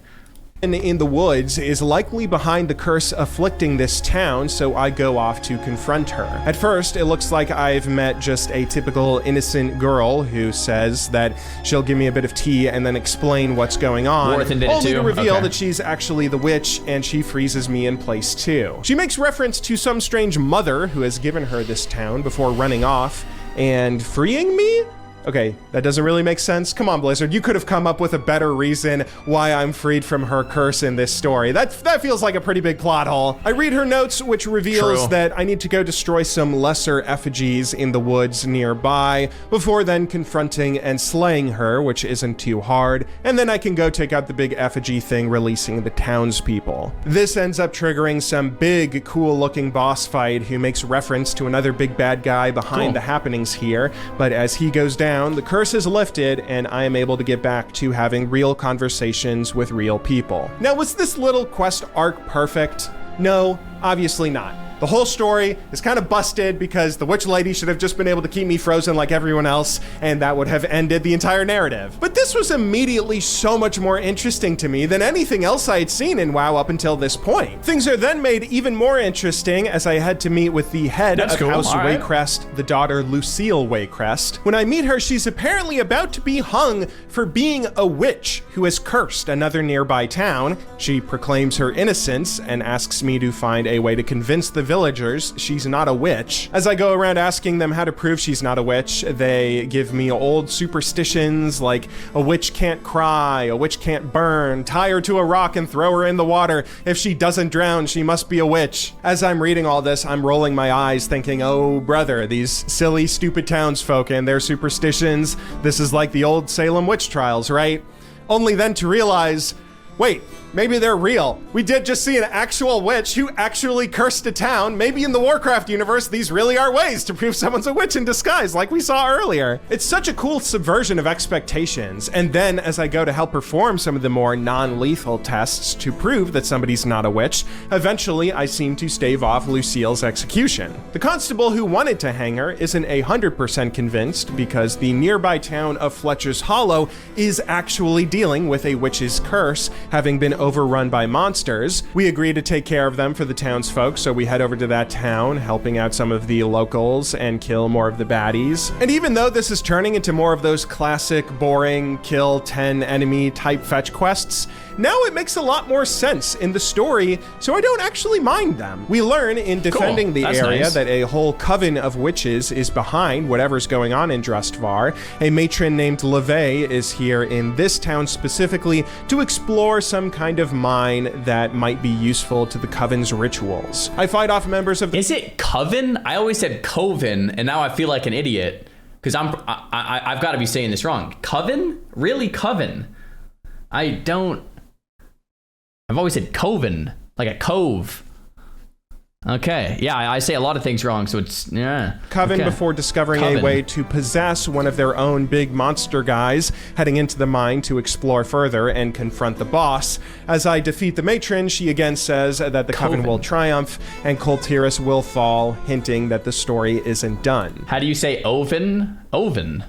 In the woods is likely behind the curse afflicting this town, so I go off to confront her. At first, it looks like I've met just a typical innocent girl who says that she'll give me a bit of tea and then explain what's going on, only to reveal that she's actually the witch, and she freezes me in place too. She makes reference to some strange mother who has given her this town before running off and freeing me? Okay, that doesn't really make sense. Come on, Blizzard, you could have come up with a better reason why I'm freed from her curse in this story. That feels like a pretty big plot hole. I read her notes, which reveals that I need to go destroy some lesser effigies in the woods nearby before then confronting and slaying her, which isn't too hard, and then I can go take out the big effigy thing, releasing the townspeople. This ends up triggering some big, cool-looking boss fight who makes reference to another big bad guy behind the happenings here, but as he goes down, the curse is lifted, and I am able to get back to having real conversations with real people. Now, was this little quest arc perfect? No, obviously not. The whole story is kind of busted because the witch lady should have just been able to keep me frozen like everyone else, and that would have ended the entire narrative. But this was immediately so much more interesting to me than anything else I had seen in WoW up until this point. Things are then made even more interesting as I had to meet with the head of House Wayrest, the daughter Lucille Wayrest. When I meet her, she's apparently about to be hung for being a witch who has cursed another nearby town. She proclaims her innocence and asks me to find a way to convince the villagers she's not a witch. As I go around asking them how to prove she's not a witch, they give me old superstitions like a witch can't cry, a witch can't burn, tie her to a rock and throw her in the water. If she doesn't drown, she must be a witch. As I'm reading all this, I'm rolling my eyes thinking, oh brother, these silly, stupid townsfolk and their superstitions. This is like the old Salem witch trials, right? Only then to realize, wait, Maybe they're real. We did just see an actual witch who actually cursed a town. Maybe in the Warcraft universe, these really are ways to prove someone's a witch in disguise, like we saw earlier. It's such a cool subversion of expectations. And then as I go to help perform some of the more non-lethal tests to prove that somebody's not a witch, eventually I seem to stave off Lucille's execution. The constable who wanted to hang her isn't 100% convinced because the nearby town of Fletcher's Hollow is actually dealing with a witch's curse, having been overrun by monsters. We agree to take care of them for the townsfolk, so we head over to that town, helping out some of the locals and kill more of the baddies. And even though this is turning into more of those classic, boring, kill 10 enemy type fetch quests, now it makes a lot more sense in the story, so I don't actually mind them. We learn in defending the area that a whole coven of witches is behind whatever's going on in Drustvar. A matron named LeVay is here in this town specifically to explore some kind of mine that might be useful to the coven's rituals. I fight off members of the— Is it coven? I always said coven, and now I feel like an idiot because I've got to be saying this wrong. Coven? Really, coven? I've always said coven, like a cove. Okay, yeah, I say a lot of things wrong, so it's, yeah. Coven okay. Before discovering a way to possess one of their own big monster guys, heading into the mine to explore further and confront the boss. As I defeat the matron, she again says that the Coven will triumph and Kul Tiras will fall, hinting that the story isn't done. How do you say oven? Oven.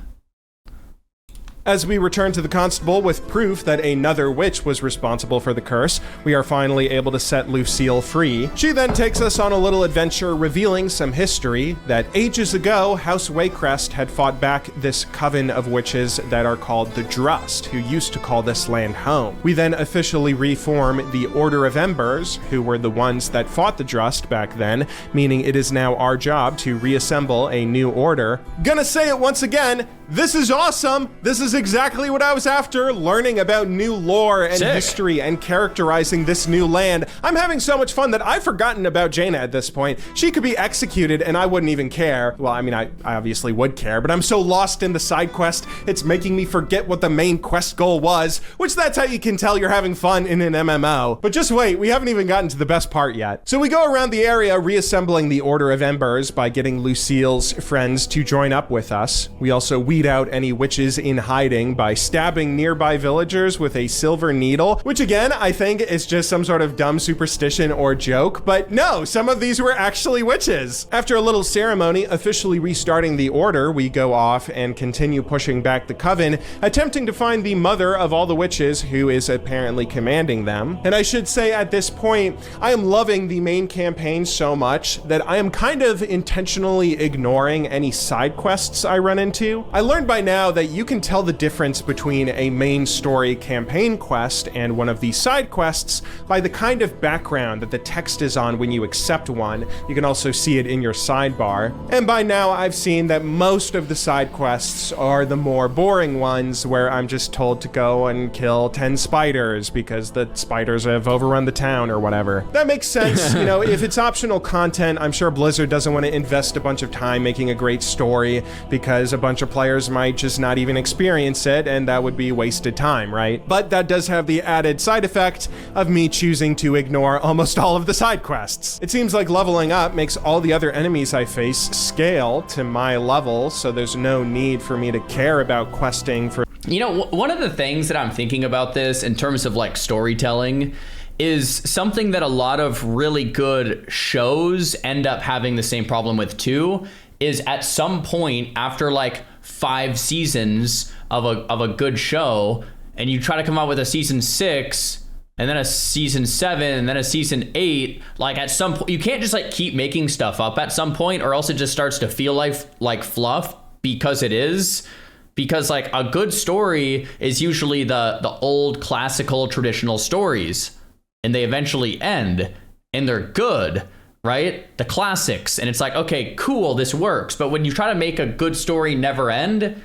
As we return to the constable with proof that another witch was responsible for the curse, we are finally able to set Lucille free. She then takes us on a little adventure revealing some history that ages ago, House Wayrest had fought back this coven of witches that are called the Drust, who used to call this land home. We then officially reform the Order of Embers, who were the ones that fought the Drust back then, meaning it is now our job to reassemble a new order. Gonna say it once again, this is awesome! This is exactly what I was after, learning about new lore and history and characterizing this new land. I'm having so much fun that I've forgotten about Jaina at this point. She could be executed and I wouldn't even care. Well, I mean, I obviously would care, but I'm so lost in the side quest, it's making me forget what the main quest goal was, which that's how you can tell you're having fun in an MMO. But just wait, we haven't even gotten to the best part yet. So we go around the area reassembling the Order of Embers by getting Lucille's friends to join up with us. We also weed out any witches in hiding by stabbing nearby villagers with a silver needle, which again, I think is just some sort of dumb superstition or joke, but no, some of these were actually witches. After a little ceremony officially restarting the order, we go off and continue pushing back the coven, attempting to find the mother of all the witches who is apparently commanding them. And I should say at this point, I am loving the main campaign so much that I am kind of intentionally ignoring any side quests I run into. I learned by now that you can tell the difference between a main story campaign quest and one of the side quests by the kind of background that the text is on when you accept one. You can also see it in your sidebar. And by now I've seen that most of the side quests are the more boring ones where I'm just told to go and kill 10 spiders because the spiders have overrun the town or whatever. That makes sense. You know, if it's optional content, I'm sure Blizzard doesn't want to invest a bunch of time making a great story because a bunch of players might just not even experience it, and that would be wasted time, right? But that does have the added side effect of me choosing to ignore almost all of the side quests. It seems like leveling up makes all the other enemies I face scale to my level, so there's no need for me to care about questing for— You know, one of the things that I'm thinking about this in terms of like storytelling is something that a lot of really good shows end up having the same problem with too, is at some point after like 5 seasons of a good show, and you try to come out with a season 6 and then a season 7 and then a season 8, like at some point you can't just like keep making stuff up at some point, or else it just starts to feel like fluff, because it is. Because like a good story is usually the old classical traditional stories, and they eventually end and they're good, right? The classics. And it's like, okay, cool, this works. But when you try to make a good story never end,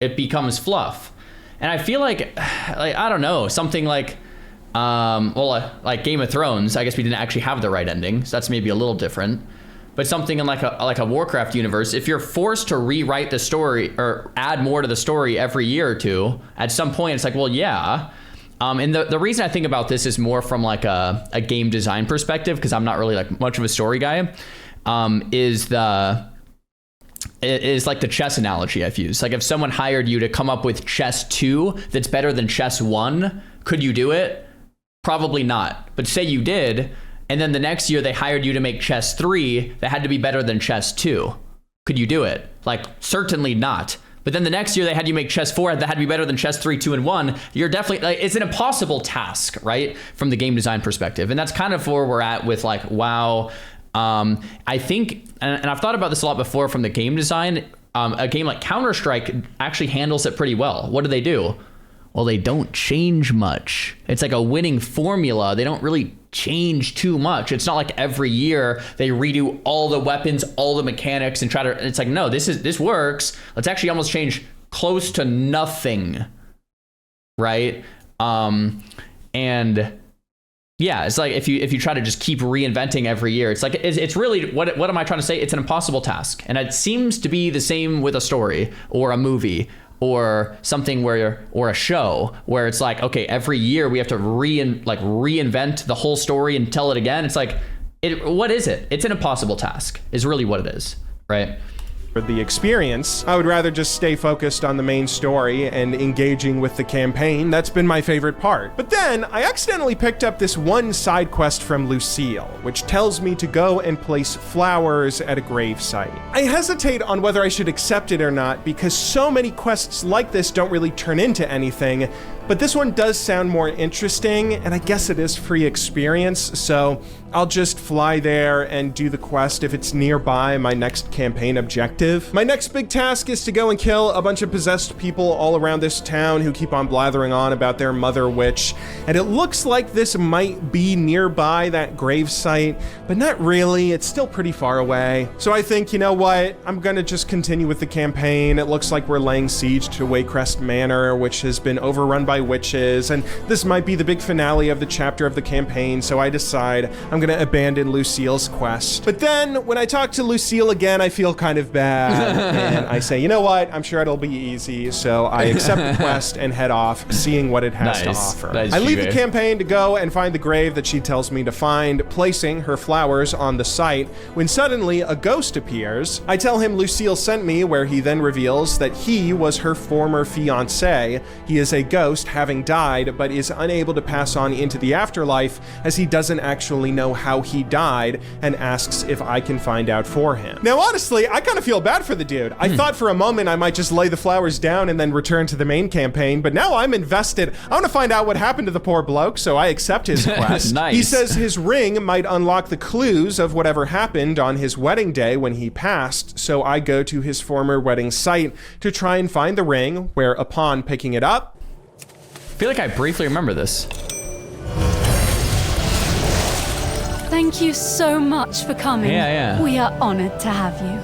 it becomes fluff. And I feel like I don't know, something like like Game of Thrones, I guess we didn't actually have the right ending, so that's maybe a little different. But something in like a Warcraft universe, if you're forced to rewrite the story or add more to the story every year or two, at some point it's like, well, yeah, And the reason I think about this is more from like a game design perspective, because I'm not really like much of a story guy, is like the chess analogy I've used. Like if someone hired you to come up with chess 2 that's better than chess 1, could you do it? Probably not. But say you did, and then the next year they hired you to make chess 3 that had to be better than chess 2. Could you do it? Like, certainly not. But then the next year they had you make chess 4 that had to be better than chess 3, 2, and 1. You're definitely, like, it's an impossible task, right? From the game design perspective. And that's kind of where we're at with like WoW. I think, and I've thought about this a lot before from the game design, a game like Counter-Strike actually handles it pretty well. What do? Well, they don't change much. It's like a winning formula. They don't really change too much. It's not like every year they redo all the weapons, all the mechanics, and try to, it's like, no, this works. Let's actually almost change close to nothing, right? And yeah, it's like if you try to just keep reinventing every year, it's like it's really, what am I trying to say? It's an impossible task. And it seems to be the same with a story or a movie or something or a show where it's like, okay, every year we have to reinvent the whole story and tell it again. It's like, what is it? It's an impossible task is really what it is, right? For the experience, I would rather just stay focused on the main story and engaging with the campaign. That's been my favorite part. But then I accidentally picked up this one side quest from Lucille, which tells me to go and place flowers at a grave site. I hesitate on whether I should accept it or not because so many quests like this don't really turn into anything, but this one does sound more interesting, and I guess it is free experience, so I'll just fly there and do the quest if it's nearby my next campaign objective. My next big task is to go and kill a bunch of possessed people all around this town who keep on blathering on about their mother witch, and it looks like this might be nearby that grave site, but not really. It's still pretty far away. So I think, you know what? I'm gonna just continue with the campaign. It looks like we're laying siege to Wayrest Manor, which has been overrun by witches, and this might be the big finale of the chapter of the campaign, so I decide I'm gonna abandon Lucille's quest. But then, when I talk to Lucille again, I feel kind of bad, and I say, you know what, I'm sure it'll be easy, so I accept the quest and head off, seeing what it has to offer. Nice, I leave the campaign to go and find the grave that she tells me to find, placing her flowers on the site, when suddenly a ghost appears. I tell him Lucille sent me, where he then reveals that he was her former fiancé. He is a ghost, having died, but is unable to pass on into the afterlife as he doesn't actually know how he died, and asks if I can find out for him. Now honestly, I kind of feel bad for the dude. I thought for a moment I might just lay the flowers down and then return to the main campaign, but now I'm invested. I want to find out what happened to the poor bloke, so I accept his quest. Nice. He says his ring might unlock the clues of whatever happened on his wedding day when he passed, so I go to his former wedding site to try and find the ring, where upon picking it up, I feel like I briefly remember this. Thank you so much for coming. Yeah. We are honored to have you.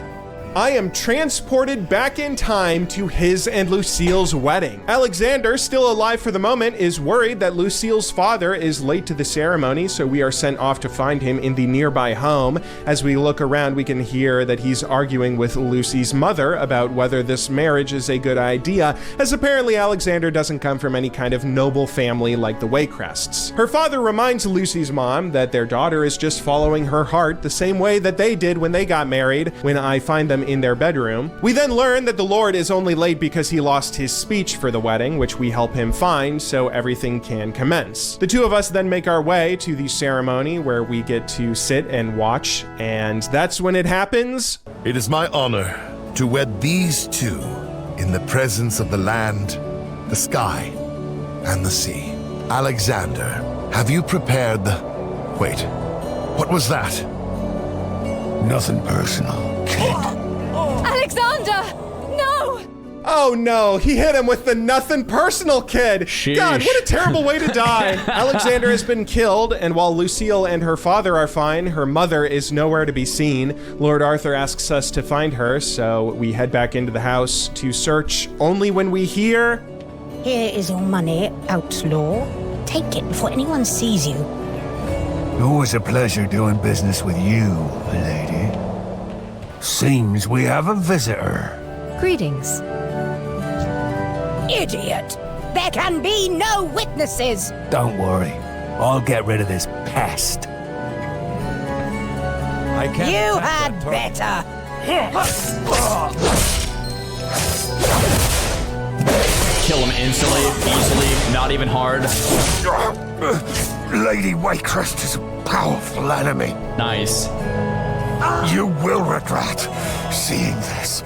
I am transported back in time to his and Lucille's wedding. Alexander, still alive for the moment, is worried that Lucille's father is late to the ceremony, so we are sent off to find him in the nearby home. As we look around, we can hear that he's arguing with Lucy's mother about whether this marriage is a good idea, as apparently Alexander doesn't come from any kind of noble family like the Wayrests. Her father reminds Lucy's mom that their daughter is just following her heart the same way that they did when they got married. When I find them in their bedroom, we then learn that the Lord is only late because he lost his speech for the wedding, which we help him find so everything can commence. The two of us then make our way to the ceremony where we get to sit and watch, and that's when it happens. It is my honor to wed these two in the presence of the land, the sky, and the sea. Alexander, have you prepared the... Wait, what was that? Nothing personal, kid. Alexander! No! Oh no, he hit him with the nothing personal, kid. Sheesh. God, what a terrible way to die. Alexander has been killed, and while Lucille and her father are fine, her mother is nowhere to be seen. Lord Arthur asks us to find her, so we head back into the house to search, only when we hear... Here is your money, outlaw. Take it before anyone sees you. Always a pleasure doing business with you, lady. Seems we have a visitor. Greetings. Idiot! there can be no witnesses. Don't worry. I'll get rid of this pest. I can't. You had better. Kill him instantly, easily, not even hard. Lady Wayrest is a powerful enemy. Nice. You will regret seeing this.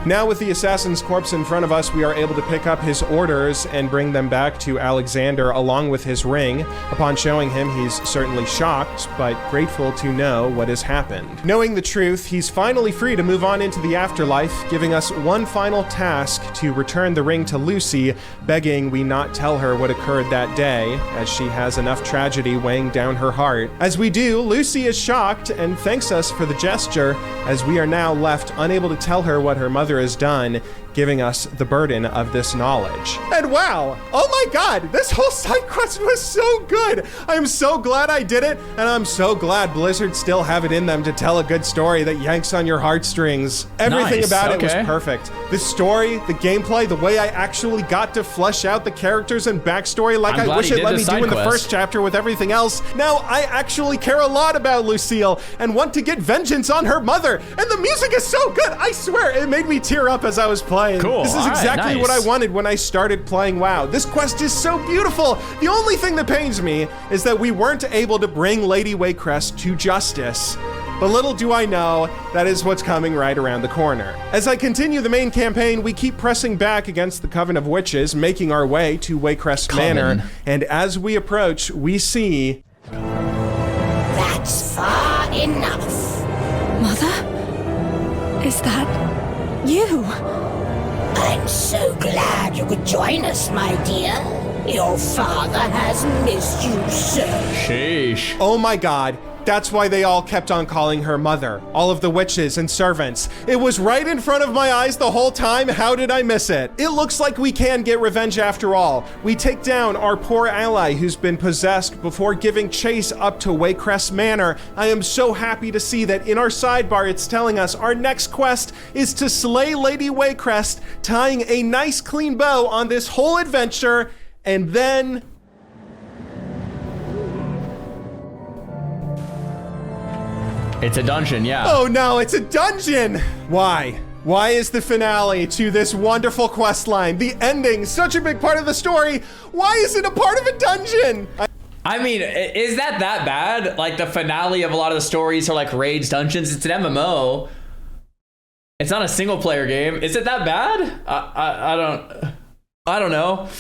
Now with the assassin's corpse in front of us, we are able to pick up his orders and bring them back to Alexander along with his ring. Upon showing him, he's certainly shocked, but grateful to know what has happened. Knowing the truth, he's finally free to move on into the afterlife, giving us one final task to return the ring to Lucy, begging we not tell her what occurred that day, as she has enough tragedy weighing down her heart. As we do, Lucy is shocked and thanks us for the gesture, as we are now left unable to tell her what her mother has done, giving us the burden of this knowledge. And wow, oh my god, this whole side quest was so good. I'm so glad I did it, and I'm so glad Blizzard still have it in them to tell a good story that yanks on your heartstrings. Everything about it was perfect. The story, the gameplay, the way I actually got to flesh out the characters and backstory like I wish it let me do in the first chapter with everything else. Now I actually care a lot about Lucille and want to get vengeance on her mother, and the music is so good. I swear, it made me tear up as I was playing. Cool. This is exactly what I wanted when I started playing WoW. This quest is so beautiful. The only thing that pains me is that we weren't able to bring Lady Wayrest to justice. But little do I know, that is what's coming right around the corner. As I continue the main campaign, we keep pressing back against the Coven of Witches, making our way to Wayrest Manor. And as we approach, we see... That's far enough. Mother? Is that you? I'm so glad you could join us, my dear. Your father has missed you, sir. Sheesh. Oh my god. That's why they all kept on calling her mother. All of the witches and servants. It was right in front of my eyes the whole time. How did I miss it? It looks like we can get revenge after all. We take down our poor ally who's been possessed before giving chase up to Wayrest Manor. I am so happy to see that in our sidebar it's telling us our next quest is to slay Lady Wayrest, tying a nice clean bow on this whole adventure, and then... It's a dungeon, yeah. Oh no, it's a dungeon! Why? Why is the finale to this wonderful quest line, the ending, such a big part of the story? Why is it a part of a dungeon? I mean, is that bad? Like, the finale of a lot of the stories are like raids, dungeons. It's an MMO. It's not a single player game. Is it that bad? I don't know.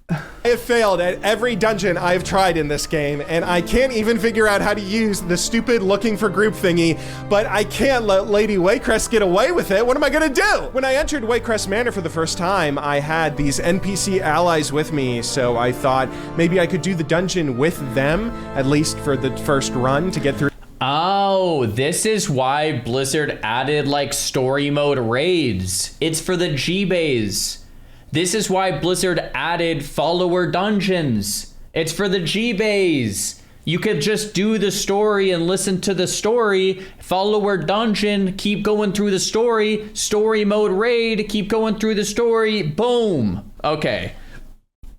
I have failed at every dungeon I've tried in this game, and I can't even figure out how to use the stupid looking for group thingy, but I can't let Lady Wayrest get away with it. What am I gonna do? When I entered Wayrest Manor for the first time, I had these NPC allies with me, so I thought maybe I could do the dungeon with them, at least for the first run to get through. Oh, this is why Blizzard added like story mode raids. It's for the G-Bays. This is why Blizzard added follower dungeons. It's for the G-Bays. You could just do the story and listen to the story. Follower dungeon, keep going through the story. Story mode raid, keep going through the story. Boom. Okay.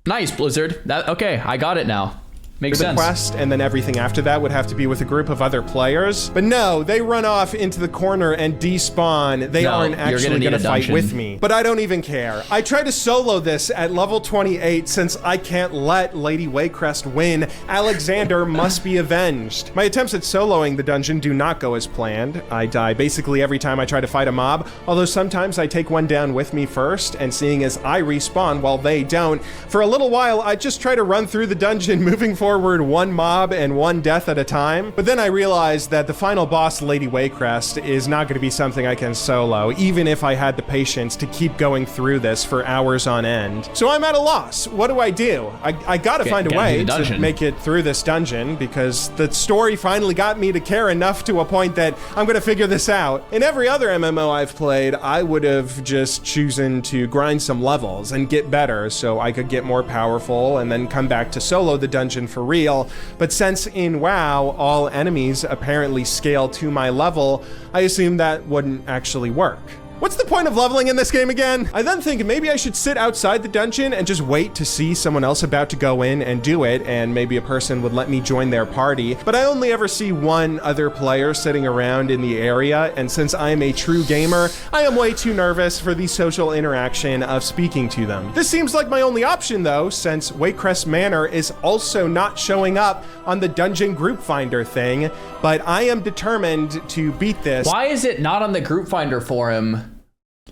Nice, Blizzard. Okay, I got it now. Makes sense. The quest, and then everything after that would have to be with a group of other players. But no, they run off into the corner and despawn. They aren't actually gonna fight with me. But I don't even care. I try to solo this at level 28 since I can't let Lady Wayrest win. Alexander must be avenged. My attempts at soloing the dungeon do not go as planned. I die basically every time I try to fight a mob, although sometimes I take one down with me first, and seeing as I respawn while they don't, for a little while I just try to run through the dungeon moving forward forward one mob and one death at a time. But then I realized that the final boss, Lady Wayrest, is not going to be something I can solo, even if I had the patience to keep going through this for hours on end. So I'm at a loss. What do? I gotta find a way to make it through this dungeon, because the story finally got me to care enough to a point that I'm gonna figure this out. In every other MMO I've played, I would have just chosen to grind some levels and get better so I could get more powerful and then come back to solo the dungeon for real. But since in WoW, all enemies apparently scale to my level, I assume that wouldn't actually work. What's the point of leveling in this game again? I then think maybe I should sit outside the dungeon and just wait to see someone else about to go in and do it, and maybe a person would let me join their party. But I only ever see one other player sitting around in the area, and since I am a true gamer, I am way too nervous for the social interaction of speaking to them. This seems like my only option though, since Wayrest Manor is also not showing up on the dungeon group finder thing, but I am determined to beat this. Why is it not on the group finder for him?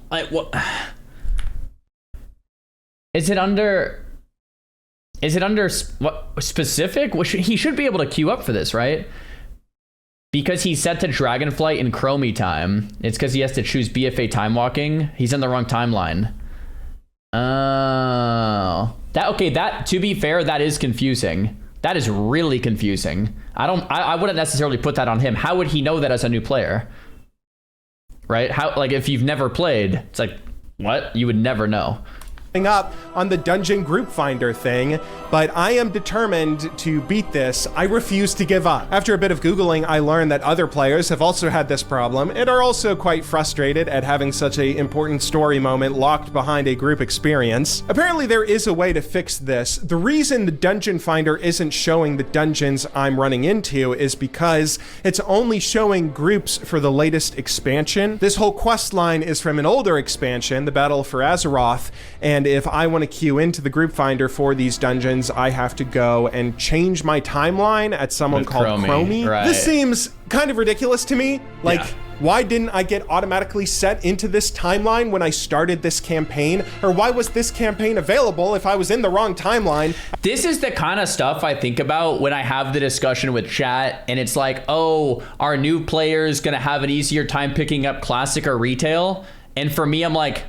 Like, what? Is it under what specific? He should be able to queue up for this, right? Because he's set to Dragonflight in Chromie time. It's because he has to choose BFA time walking. He's in the wrong timeline. Oh, that, to be fair, that is confusing. That is really confusing. I wouldn't necessarily put that on him. How would he know that as a new player? Right? How, like, if you've never played, it's like, what? You would never know. Up on the dungeon group finder thing, but I am determined to beat this. I refuse to give up. After a bit of Googling, I learned that other players have also had this problem and are also quite frustrated at having such an important story moment locked behind a group experience. Apparently there is a way to fix this. The reason the dungeon finder isn't showing the dungeons I'm running into is because it's only showing groups for the latest expansion. This whole quest line is from an older expansion, the Battle for Azeroth, and if I want to queue into the group finder for these dungeons, I have to go and change my timeline at someone called Chromie. Right. This seems kind of ridiculous to me. Like, why didn't I get automatically set into this timeline when I started this campaign? Or why was this campaign available if I was in the wrong timeline? This is the kind of stuff I think about when I have the discussion with chat, and it's like, oh, are new players gonna have an easier time picking up classic or retail? And for me, I'm like,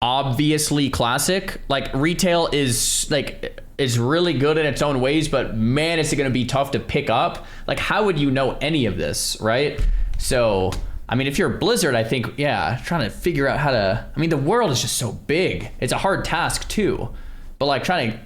obviously classic. Like, retail is really good in its own ways, but man, is it going to be tough to pick up. Like, how would you know any of this, right? So I mean, if you're Blizzard, I think, yeah, trying to figure out how to, I mean, the world is just so big. It's a hard task too, but like trying to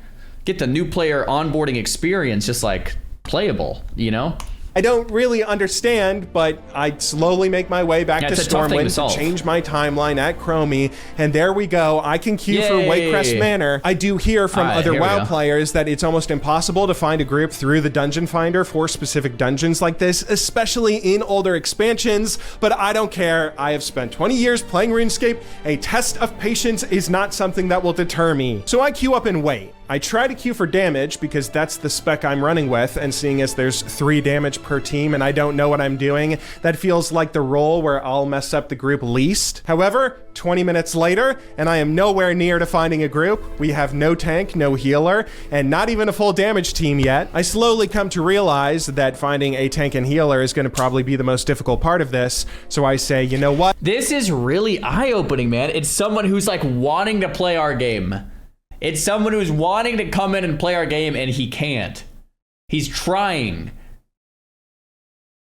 get the new player onboarding experience just like playable, you know? I don't really understand, but I slowly make my way back to Stormwind to change my timeline at Chromie, and there we go. I can queue for Wayrest Manor. I do hear from other WoW players that it's almost impossible to find a group through the dungeon finder for specific dungeons like this, especially in older expansions, but I don't care. I have spent 20 years playing RuneScape. A test of patience is not something that will deter me. So I queue up and wait. I try to queue for damage because that's the spec I'm running with, and seeing as there's 3 damage per team and I don't know what I'm doing, that feels like the role where I'll mess up the group least. However, 20 minutes later, and I am nowhere near to finding a group. We have no tank, no healer, and not even a full damage team yet. I slowly come to realize that finding a tank and healer is going to probably be the most difficult part of this, so I say, you know what? This is really eye-opening, man. It's someone who's like wanting to play our game. It's someone who's wanting to come in and play our game, and he can't. He's trying.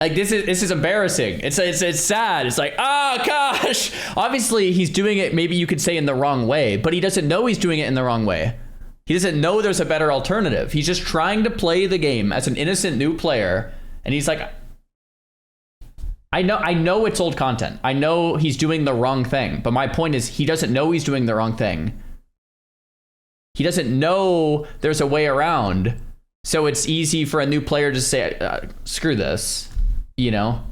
Like, this is embarrassing. It's sad. It's like, oh gosh. Obviously, he's doing it, maybe you could say, in the wrong way, but he doesn't know he's doing it in the wrong way. He doesn't know there's a better alternative. He's just trying to play the game as an innocent new player, and he's like, I know it's old content. I know he's doing the wrong thing, but my point is he doesn't know he's doing the wrong thing. He doesn't know there's a way around, so it's easy for a new player to say, screw this, you know?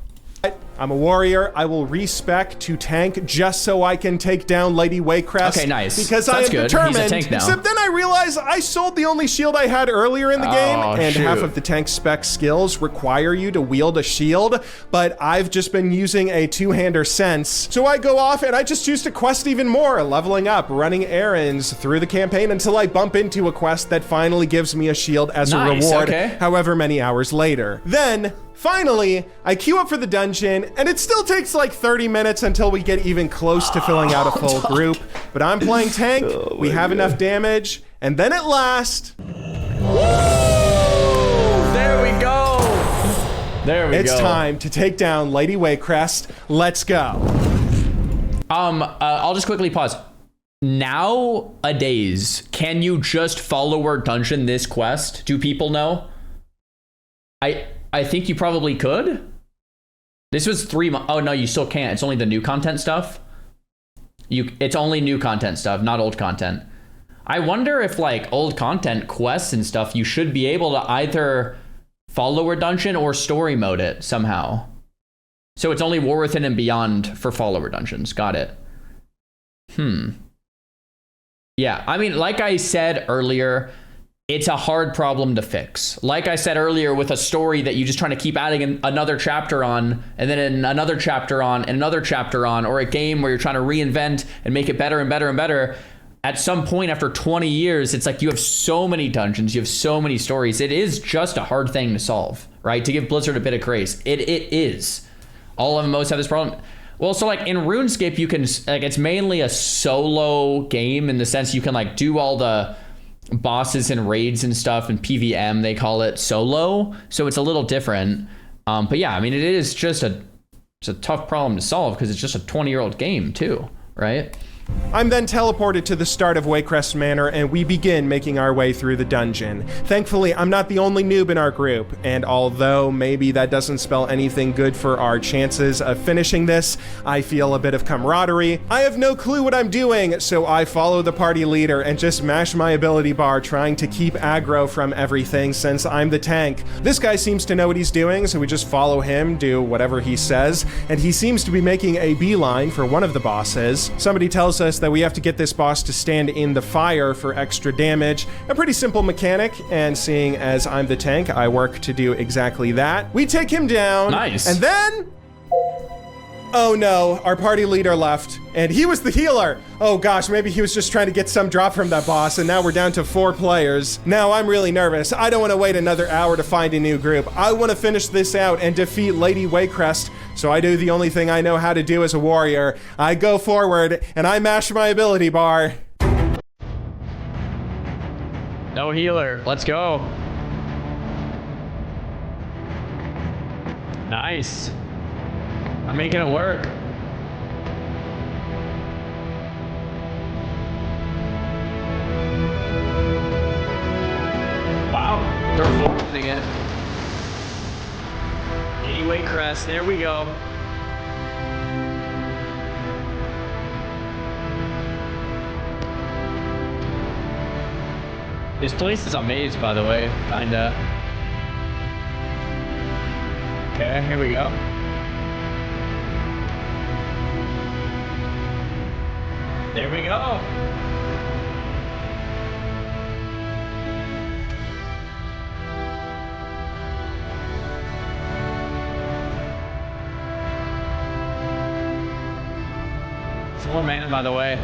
I'm a warrior. I will respec to tank just so I can take down Lady Wayrest. Okay, nice. Because That's I am good. determined. He's a tank now. Except then I realized I sold the only shield I had earlier in the game, and shoot. half of the tank spec skills require you to wield a shield, but I've just been using a two-hander since. So I go off and I just choose to quest even more, leveling up, running errands through the campaign until I bump into a quest that finally gives me a shield as a reward, however many hours later. Then, finally, I queue up for the dungeon, and it still takes like 30 minutes until we get even close to filling out a full group. But I'm playing tank, we have enough damage, and then at last... There we go! There we go. It's time to take down Lady Wayrest. Let's go. I'll just quickly pause. Nowadays, can you just follower dungeon this quest? Do people know? I think you probably could. This was 3 months. Oh no, you still can't. It's only the new content stuff. It's only new content stuff, not old content. I wonder if like old content quests and stuff, you should be able to either follower dungeon or story mode it somehow. So it's only War Within and Beyond for follower dungeons. Got it. Yeah, I mean, like I said earlier, it's a hard problem to fix. Like I said earlier, with a story that you just trying to keep adding another chapter on, and then another chapter on, and another chapter on, or a game where you're trying to reinvent and make it better and better and better. At some point after 20 years, it's like you have so many dungeons, you have so many stories. It is just a hard thing to solve, right? To give Blizzard a bit of grace. It is. All MMOs have this problem. Well, so like in RuneScape, you can, like, it's mainly a solo game in the sense you can like do all the bosses and raids and stuff, and PVM, they call it solo. So it's a little different. But yeah, I mean, it's a tough problem to solve because it's just a 20-year-old game too, right? I'm then teleported to the start of Wayrest Manor, and we begin making our way through the dungeon. Thankfully, I'm not the only noob in our group, and although maybe that doesn't spell anything good for our chances of finishing this, I feel a bit of camaraderie. I have no clue what I'm doing, so I follow the party leader and just mash my ability bar, trying to keep aggro from everything since I'm the tank. This guy seems to know what he's doing, so we just follow him, do whatever he says, and he seems to be making a beeline for one of the bosses. Somebody tells us that we have to get this boss to stand in the fire for extra damage. A pretty simple mechanic, and seeing as I'm the tank, I work to do exactly that. We take him down. Nice. And then... oh no, our party leader left, and he was the healer. Oh gosh, maybe he was just trying to get some drop from that boss, and now we're down to 4 players. Now I'm really nervous. I don't want to wait another hour to find a new group. I want to finish this out and defeat Lady Wayrest, so I do the only thing I know how to do as a warrior. I go forward, and I mash my ability bar. No healer. Let's go. Nice. I'm making it work. Wow, they're forcing it. Anyway, Crest, there we go. This place is a maze, by the way, kinda. Okay, here we go. There we go. Four mana, by the way.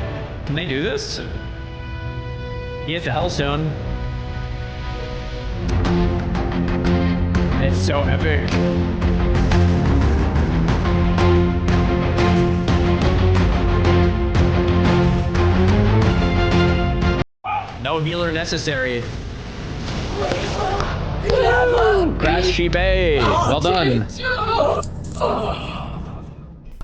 Can they do this? He hit the Hellstone. It's so epic. No healer necessary. Crash Shibe. Well done.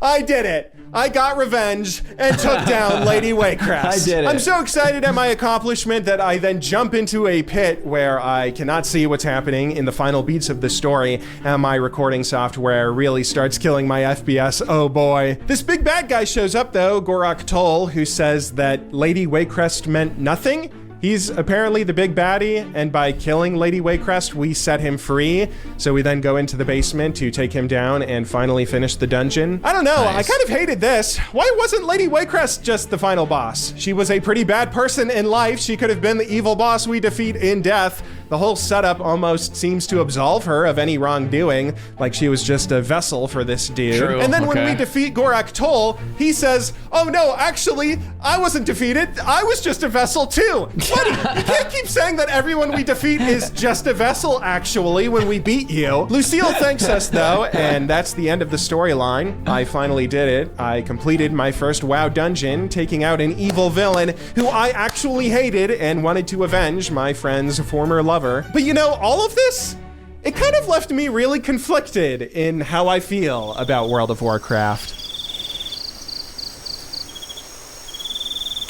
I did it. I got revenge and took down Lady Wayrest. I did it. I'm so excited at my accomplishment that I then jump into a pit where I cannot see what's happening in the final beats of the story, and my recording software really starts killing my FPS. Oh boy. This big bad guy shows up though, Gorak Toll, who says that Lady Wayrest meant nothing. He's apparently the big baddie, and by killing Lady Wayrest, we set him free. So we then go into the basement to take him down and finally finish the dungeon. I don't know, I kind of hated this. Why wasn't Lady Wayrest just the final boss? She was a pretty bad person in life. She could have been the evil boss we defeat in death. The whole setup almost seems to absolve her of any wrongdoing, like she was just a vessel for this dude. True, and then when we defeat Gorak Toll, he says, oh no, actually, I wasn't defeated. I was just a vessel too. Buddy, you can't keep saying that everyone we defeat is just a vessel, actually, when we beat you. Lucille thanks us though, and that's the end of the storyline. I finally did it. I completed my first WoW dungeon, taking out an evil villain who I actually hated and wanted to avenge my friend's former lover. But you know, all of this, it kind of left me really conflicted in how I feel about World of Warcraft.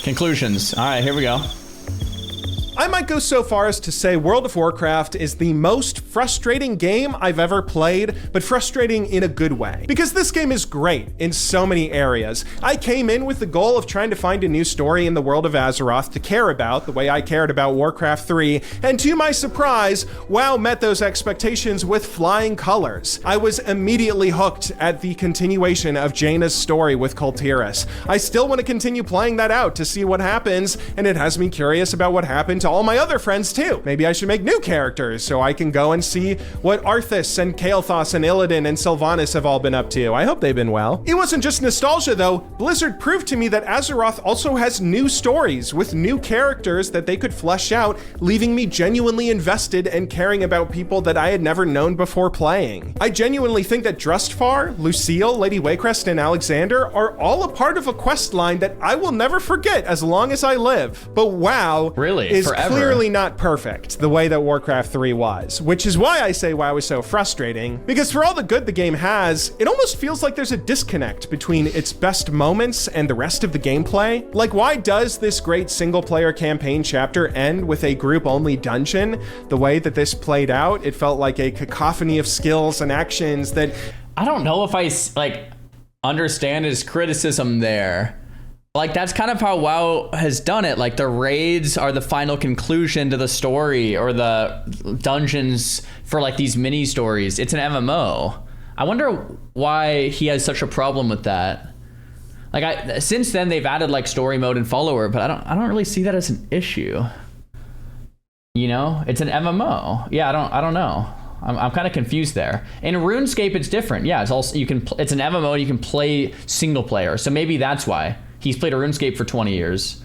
Conclusions. All right, here we go. I might go so far as to say World of Warcraft is the most frustrating game I've ever played, but frustrating in a good way. Because this game is great in so many areas. I came in with the goal of trying to find a new story in the world of Azeroth to care about, the way I cared about Warcraft 3, and to my surprise, WoW met those expectations with flying colors. I was immediately hooked at the continuation of Jaina's story with Tiras. I still want to continue playing that out to see what happens, and it has me curious about what happened to all my other friends too. Maybe I should make new characters so I can go and see what Arthas and Kael'thas and Illidan and Sylvanas have all been up to. I hope they've been well. It wasn't just nostalgia though. Blizzard proved to me that Azeroth also has new stories with new characters that they could flesh out, leaving me genuinely invested and caring about people that I had never known before playing. I genuinely think that Drustvar, Lucille, Lady Wayrest, and Alexander are all a part of a quest line that I will never forget as long as I live. But WoW is clearly not perfect the way that Warcraft 3 was, which is why I say WoW is so frustrating, because for all the good the game has, it almost feels like there's a disconnect between its best moments and the rest of the gameplay. Like, why does this great single-player campaign chapter end with a group-only dungeon? The way that this played out, it felt like a cacophony of skills and actions that... I don't know if I, understand his criticism there. Like, that's kind of how WoW has done it. Like, the raids are the final conclusion to the story, or the dungeons for, these mini stories. It's an MMO. I wonder why he has such a problem with that. Since then, they've added, story mode and follower, but I don't really see that as an issue. You know? It's an MMO. Yeah, I don't know. I'm kind of confused there. In RuneScape, it's different. Yeah, it's also, it's an MMO, you can play single player. So maybe that's why. He's played a RuneScape for 20 years.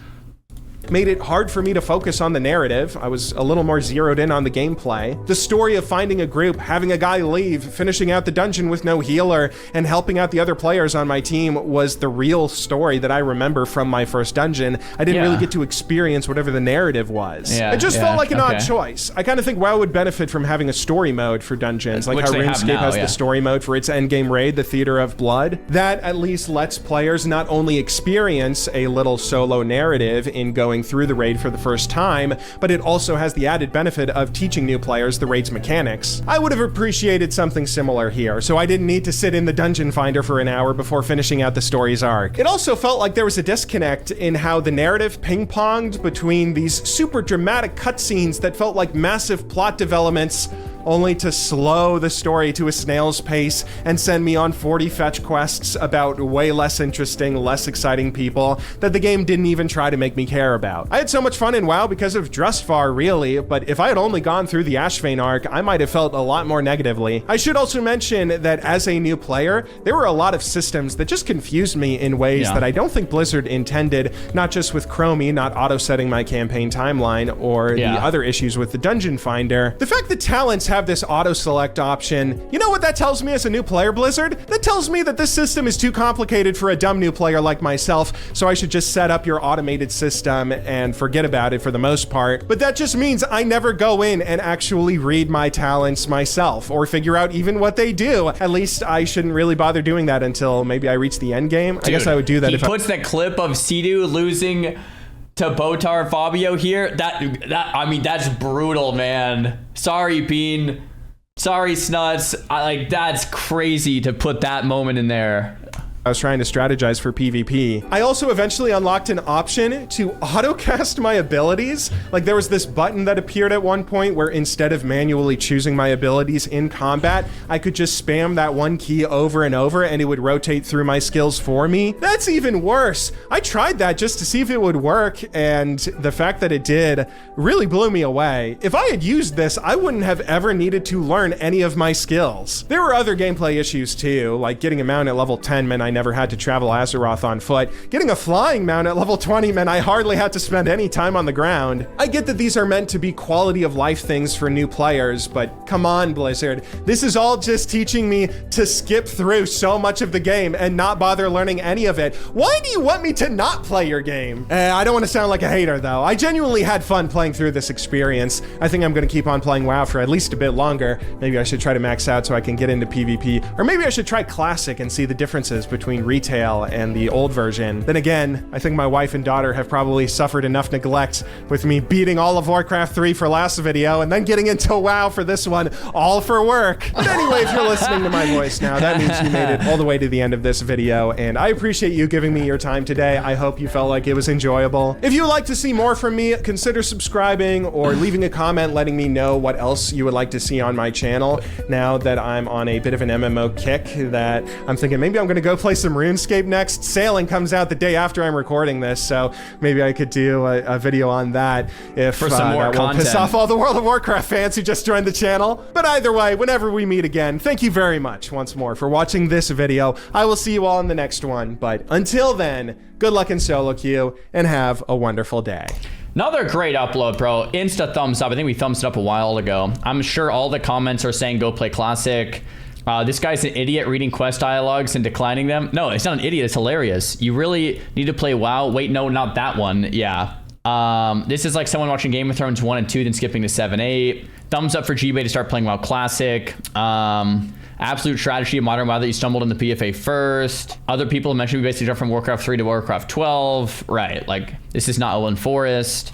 Made it hard for me to focus on the narrative. I was a little more zeroed in on the gameplay. The story of finding a group, having a guy leave, finishing out the dungeon with no healer, and helping out the other players on my team was the real story that I remember from my first dungeon. I didn't really get to experience whatever the narrative was. It just felt like an odd choice. I kind of think WoW would benefit from having a story mode for dungeons, like how RuneScape has the story mode for its endgame raid, the Theater of Blood. That at least lets players not only experience a little solo narrative in going through the raid for the first time, but it also has the added benefit of teaching new players the raid's mechanics. I would have appreciated something similar here, so I didn't need to sit in the dungeon finder for an hour before finishing out the story's arc. It also felt like there was a disconnect in how the narrative ping-ponged between these super dramatic cutscenes that felt like massive plot developments, only to slow the story to a snail's pace and send me on 40 fetch quests about way less interesting, less exciting people that the game didn't even try to make me care about. I had so much fun in WoW because of Drustvar, really, but if I had only gone through the Ashvane arc, I might have felt a lot more negatively. I should also mention that as a new player, there were a lot of systems that just confused me in ways that I don't think Blizzard intended, not just with Chromie not auto-setting my campaign timeline or the other issues with the dungeon finder. The fact that talents have this auto-select option, you know what that tells me as a new player, Blizzard? That tells me that this system is too complicated for a dumb new player like myself, so I should just set up your automated system and forget about it for the most part. But that just means I never go in and actually read my talents myself or figure out even what they do. At least I shouldn't really bother doing that until maybe I reach the end game. Dude, I guess I would do that if he puts the clip of Sidu losing to Botar Fabio here. I mean, that's brutal, man. Sorry, Bean. Sorry, Snuts. That's crazy to put that moment in there. I was trying to strategize for PvP. I also eventually unlocked an option to auto-cast my abilities. Like there was this button that appeared at one point where instead of manually choosing my abilities in combat, I could just spam that one key over and over and it would rotate through my skills for me. That's even worse. I tried that just to see if it would work, and the fact that it did really blew me away. If I had used this, I wouldn't have ever needed to learn any of my skills. There were other gameplay issues too, like getting a mount at level 10 meant I never had to travel Azeroth on foot. Getting a flying mount at level 20 meant I hardly had to spend any time on the ground. I get that these are meant to be quality of life things for new players, but come on, Blizzard. This is all just teaching me to skip through so much of the game and not bother learning any of it. Why do you want me to not play your game? I don't want to sound like a hater though. I genuinely had fun playing through this experience. I think I'm going to keep on playing WoW for at least a bit longer. Maybe I should try to max out so I can get into PvP, or maybe I should try Classic and see the differences between retail and the old version. Then again, I think my wife and daughter have probably suffered enough neglect with me beating all of Warcraft 3 for last video and then getting into WoW for this one, all for work. But anyway, if you're listening to my voice now, that means you made it all the way to the end of this video, and I appreciate you giving me your time today. I hope you felt like it was enjoyable. If you would like to see more from me, consider subscribing or leaving a comment letting me know what else you would like to see on my channel. Now that I'm on a bit of an MMO kick, that I'm thinking maybe I'm gonna go play some RuneScape next. Sailing comes out the day after I'm recording this, so maybe I could do a video on that if for some more that won't piss off all the World of Warcraft fans who just joined the channel. But either way, whenever we meet again, thank you very much once more for watching this video. I will see you all in the next one, but until then, good luck in solo queue and have a wonderful day. Another great upload, bro. Insta thumbs up. I think we thumbs it up a while ago. I'm sure all the comments are saying go play Classic. This guy's an idiot reading quest dialogues and declining them. No, it's not an idiot. It's hilarious. You really need to play WoW. Wait, no, not that one. Yeah. This is like someone watching Game of Thrones 1 and 2, then skipping to 7, 8. Thumbs up for G-Bay to start playing WoW Classic. Absolute strategy of modern WoW that you stumbled in the PFA first. Other people mentioned we basically jumped from Warcraft 3 to Warcraft 12. Right, like, this is not Olin Forest.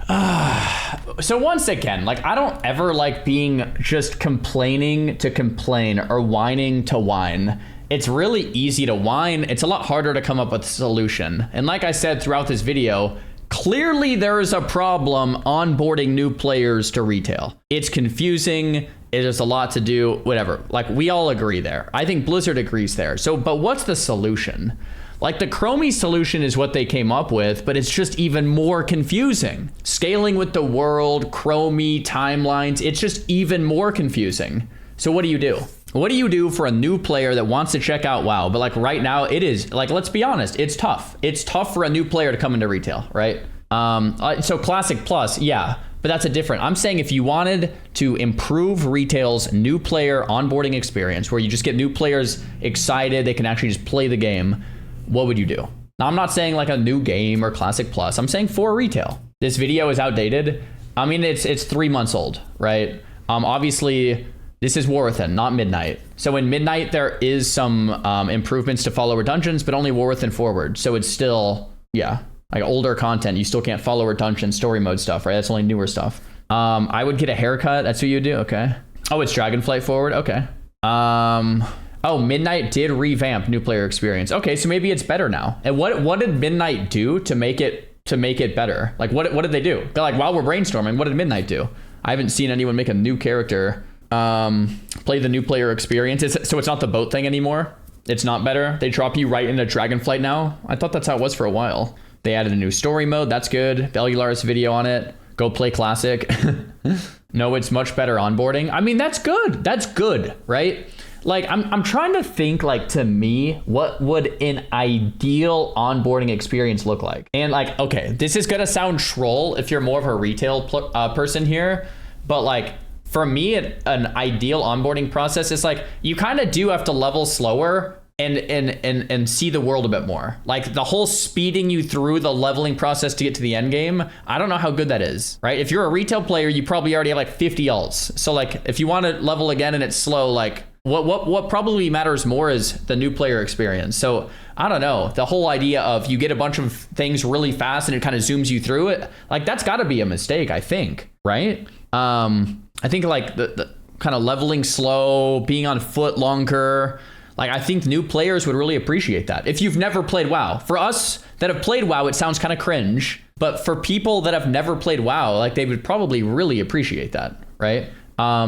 So once again, like, I don't ever like being just complaining to complain or whining to whine. It's really easy to whine. It's a lot harder to come up with a solution. And like I said throughout this video, clearly there is a problem onboarding new players to retail. It's confusing. It is a lot to do, whatever. Like, we all agree there. I think Blizzard agrees there. So, but what's the solution? Like, the Chromie solution is what they came up with, but it's just even more confusing. Scaling with the world, Chromie, timelines, it's just even more confusing. So what do you do? What do you do for a new player that wants to check out WoW? But like right now, it is, like, let's be honest, it's tough. It's tough for a new player to come into retail, right? So Classic Plus, yeah. But that's a different. I'm saying if you wanted to improve retail's new player onboarding experience, where you just get new players excited, they can actually just play the game, what would you do? Now, I'm not saying like a new game or Classic Plus. I'm saying for retail. This video is outdated. I mean, it's 3 months old, right? Obviously, this is War Within, not Midnight. So in Midnight, there is some improvements to follower dungeons, but only War Within forward. So it's still, yeah, like older content. You still can't follow dungeon story mode stuff, right? That's only newer stuff. I would get a haircut. That's what you do. Okay. Oh, it's Dragonflight forward. Okay. Oh, Midnight did revamp new player experience. Okay, so maybe it's better now. And what did Midnight do to make it better? Like what did they do? They're like, while we're brainstorming, what did Midnight do? I haven't seen anyone make a new character play the new player experience. So it's not the boat thing anymore. It's not better. They drop you right into Dragonflight now. I thought that's how it was for a while. They added a new story mode. That's good. Belgular's video on it. Go play Classic. No, it's much better onboarding. I mean, that's good. That's good, right? Like, I'm trying to think, like, to me, what would an ideal onboarding experience look like? And like, okay, this is gonna sound troll if you're more of a retail person here, but like, for me, an ideal onboarding process is like, you kind of do have to level slower and see the world a bit more. Like the whole speeding you through the leveling process to get to the end game, I don't know how good that is, right? If you're a retail player, you probably already have like 50 alts. So like, if you want to level again and it's slow, like what probably matters more is the new player experience. So I don't know, the whole idea of you get a bunch of things really fast and it kind of zooms you through it, like that's got to be a mistake, I think, right? I think like the kind of leveling slow, being on foot longer, Like, I think new players would really appreciate that. If you've never played WoW. For us that have played WoW, it sounds kind of cringe. But for people that have never played WoW, like, they would probably really appreciate that, right? I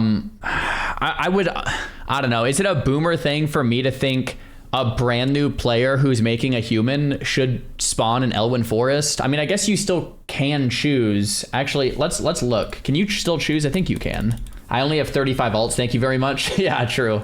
don't know. Is it a boomer thing for me to think a brand new player who's making a human should spawn in Elwyn Forest? I mean, I guess you still can choose. Actually, let's look. Can you still choose? I think you can. I only have 35 alts. Thank you very much. Yeah, true.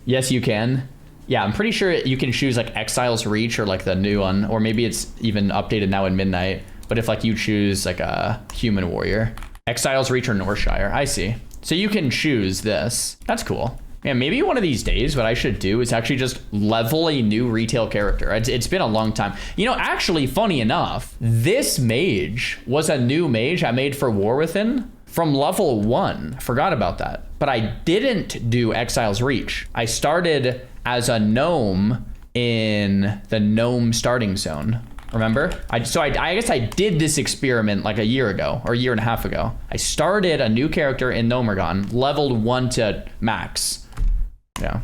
Yes, you can. Yeah, I'm pretty sure you can choose like Exile's Reach or like the new one, or maybe it's even updated now in Midnight. But if like you choose like a human warrior, Exile's Reach or Northshire, I see. So you can choose this. That's cool. Yeah, maybe one of these days what I should do is actually just level a new retail character. It's been a long time. You know, actually, funny enough, this mage was a new mage I made for War Within from level 1. Forgot about that. But I didn't do Exile's Reach. I started as a gnome in the gnome starting zone. Remember? So I guess I did this experiment like a year ago or a year and a half ago. I started a new character in Nomergon, leveled 1 to max. Yeah.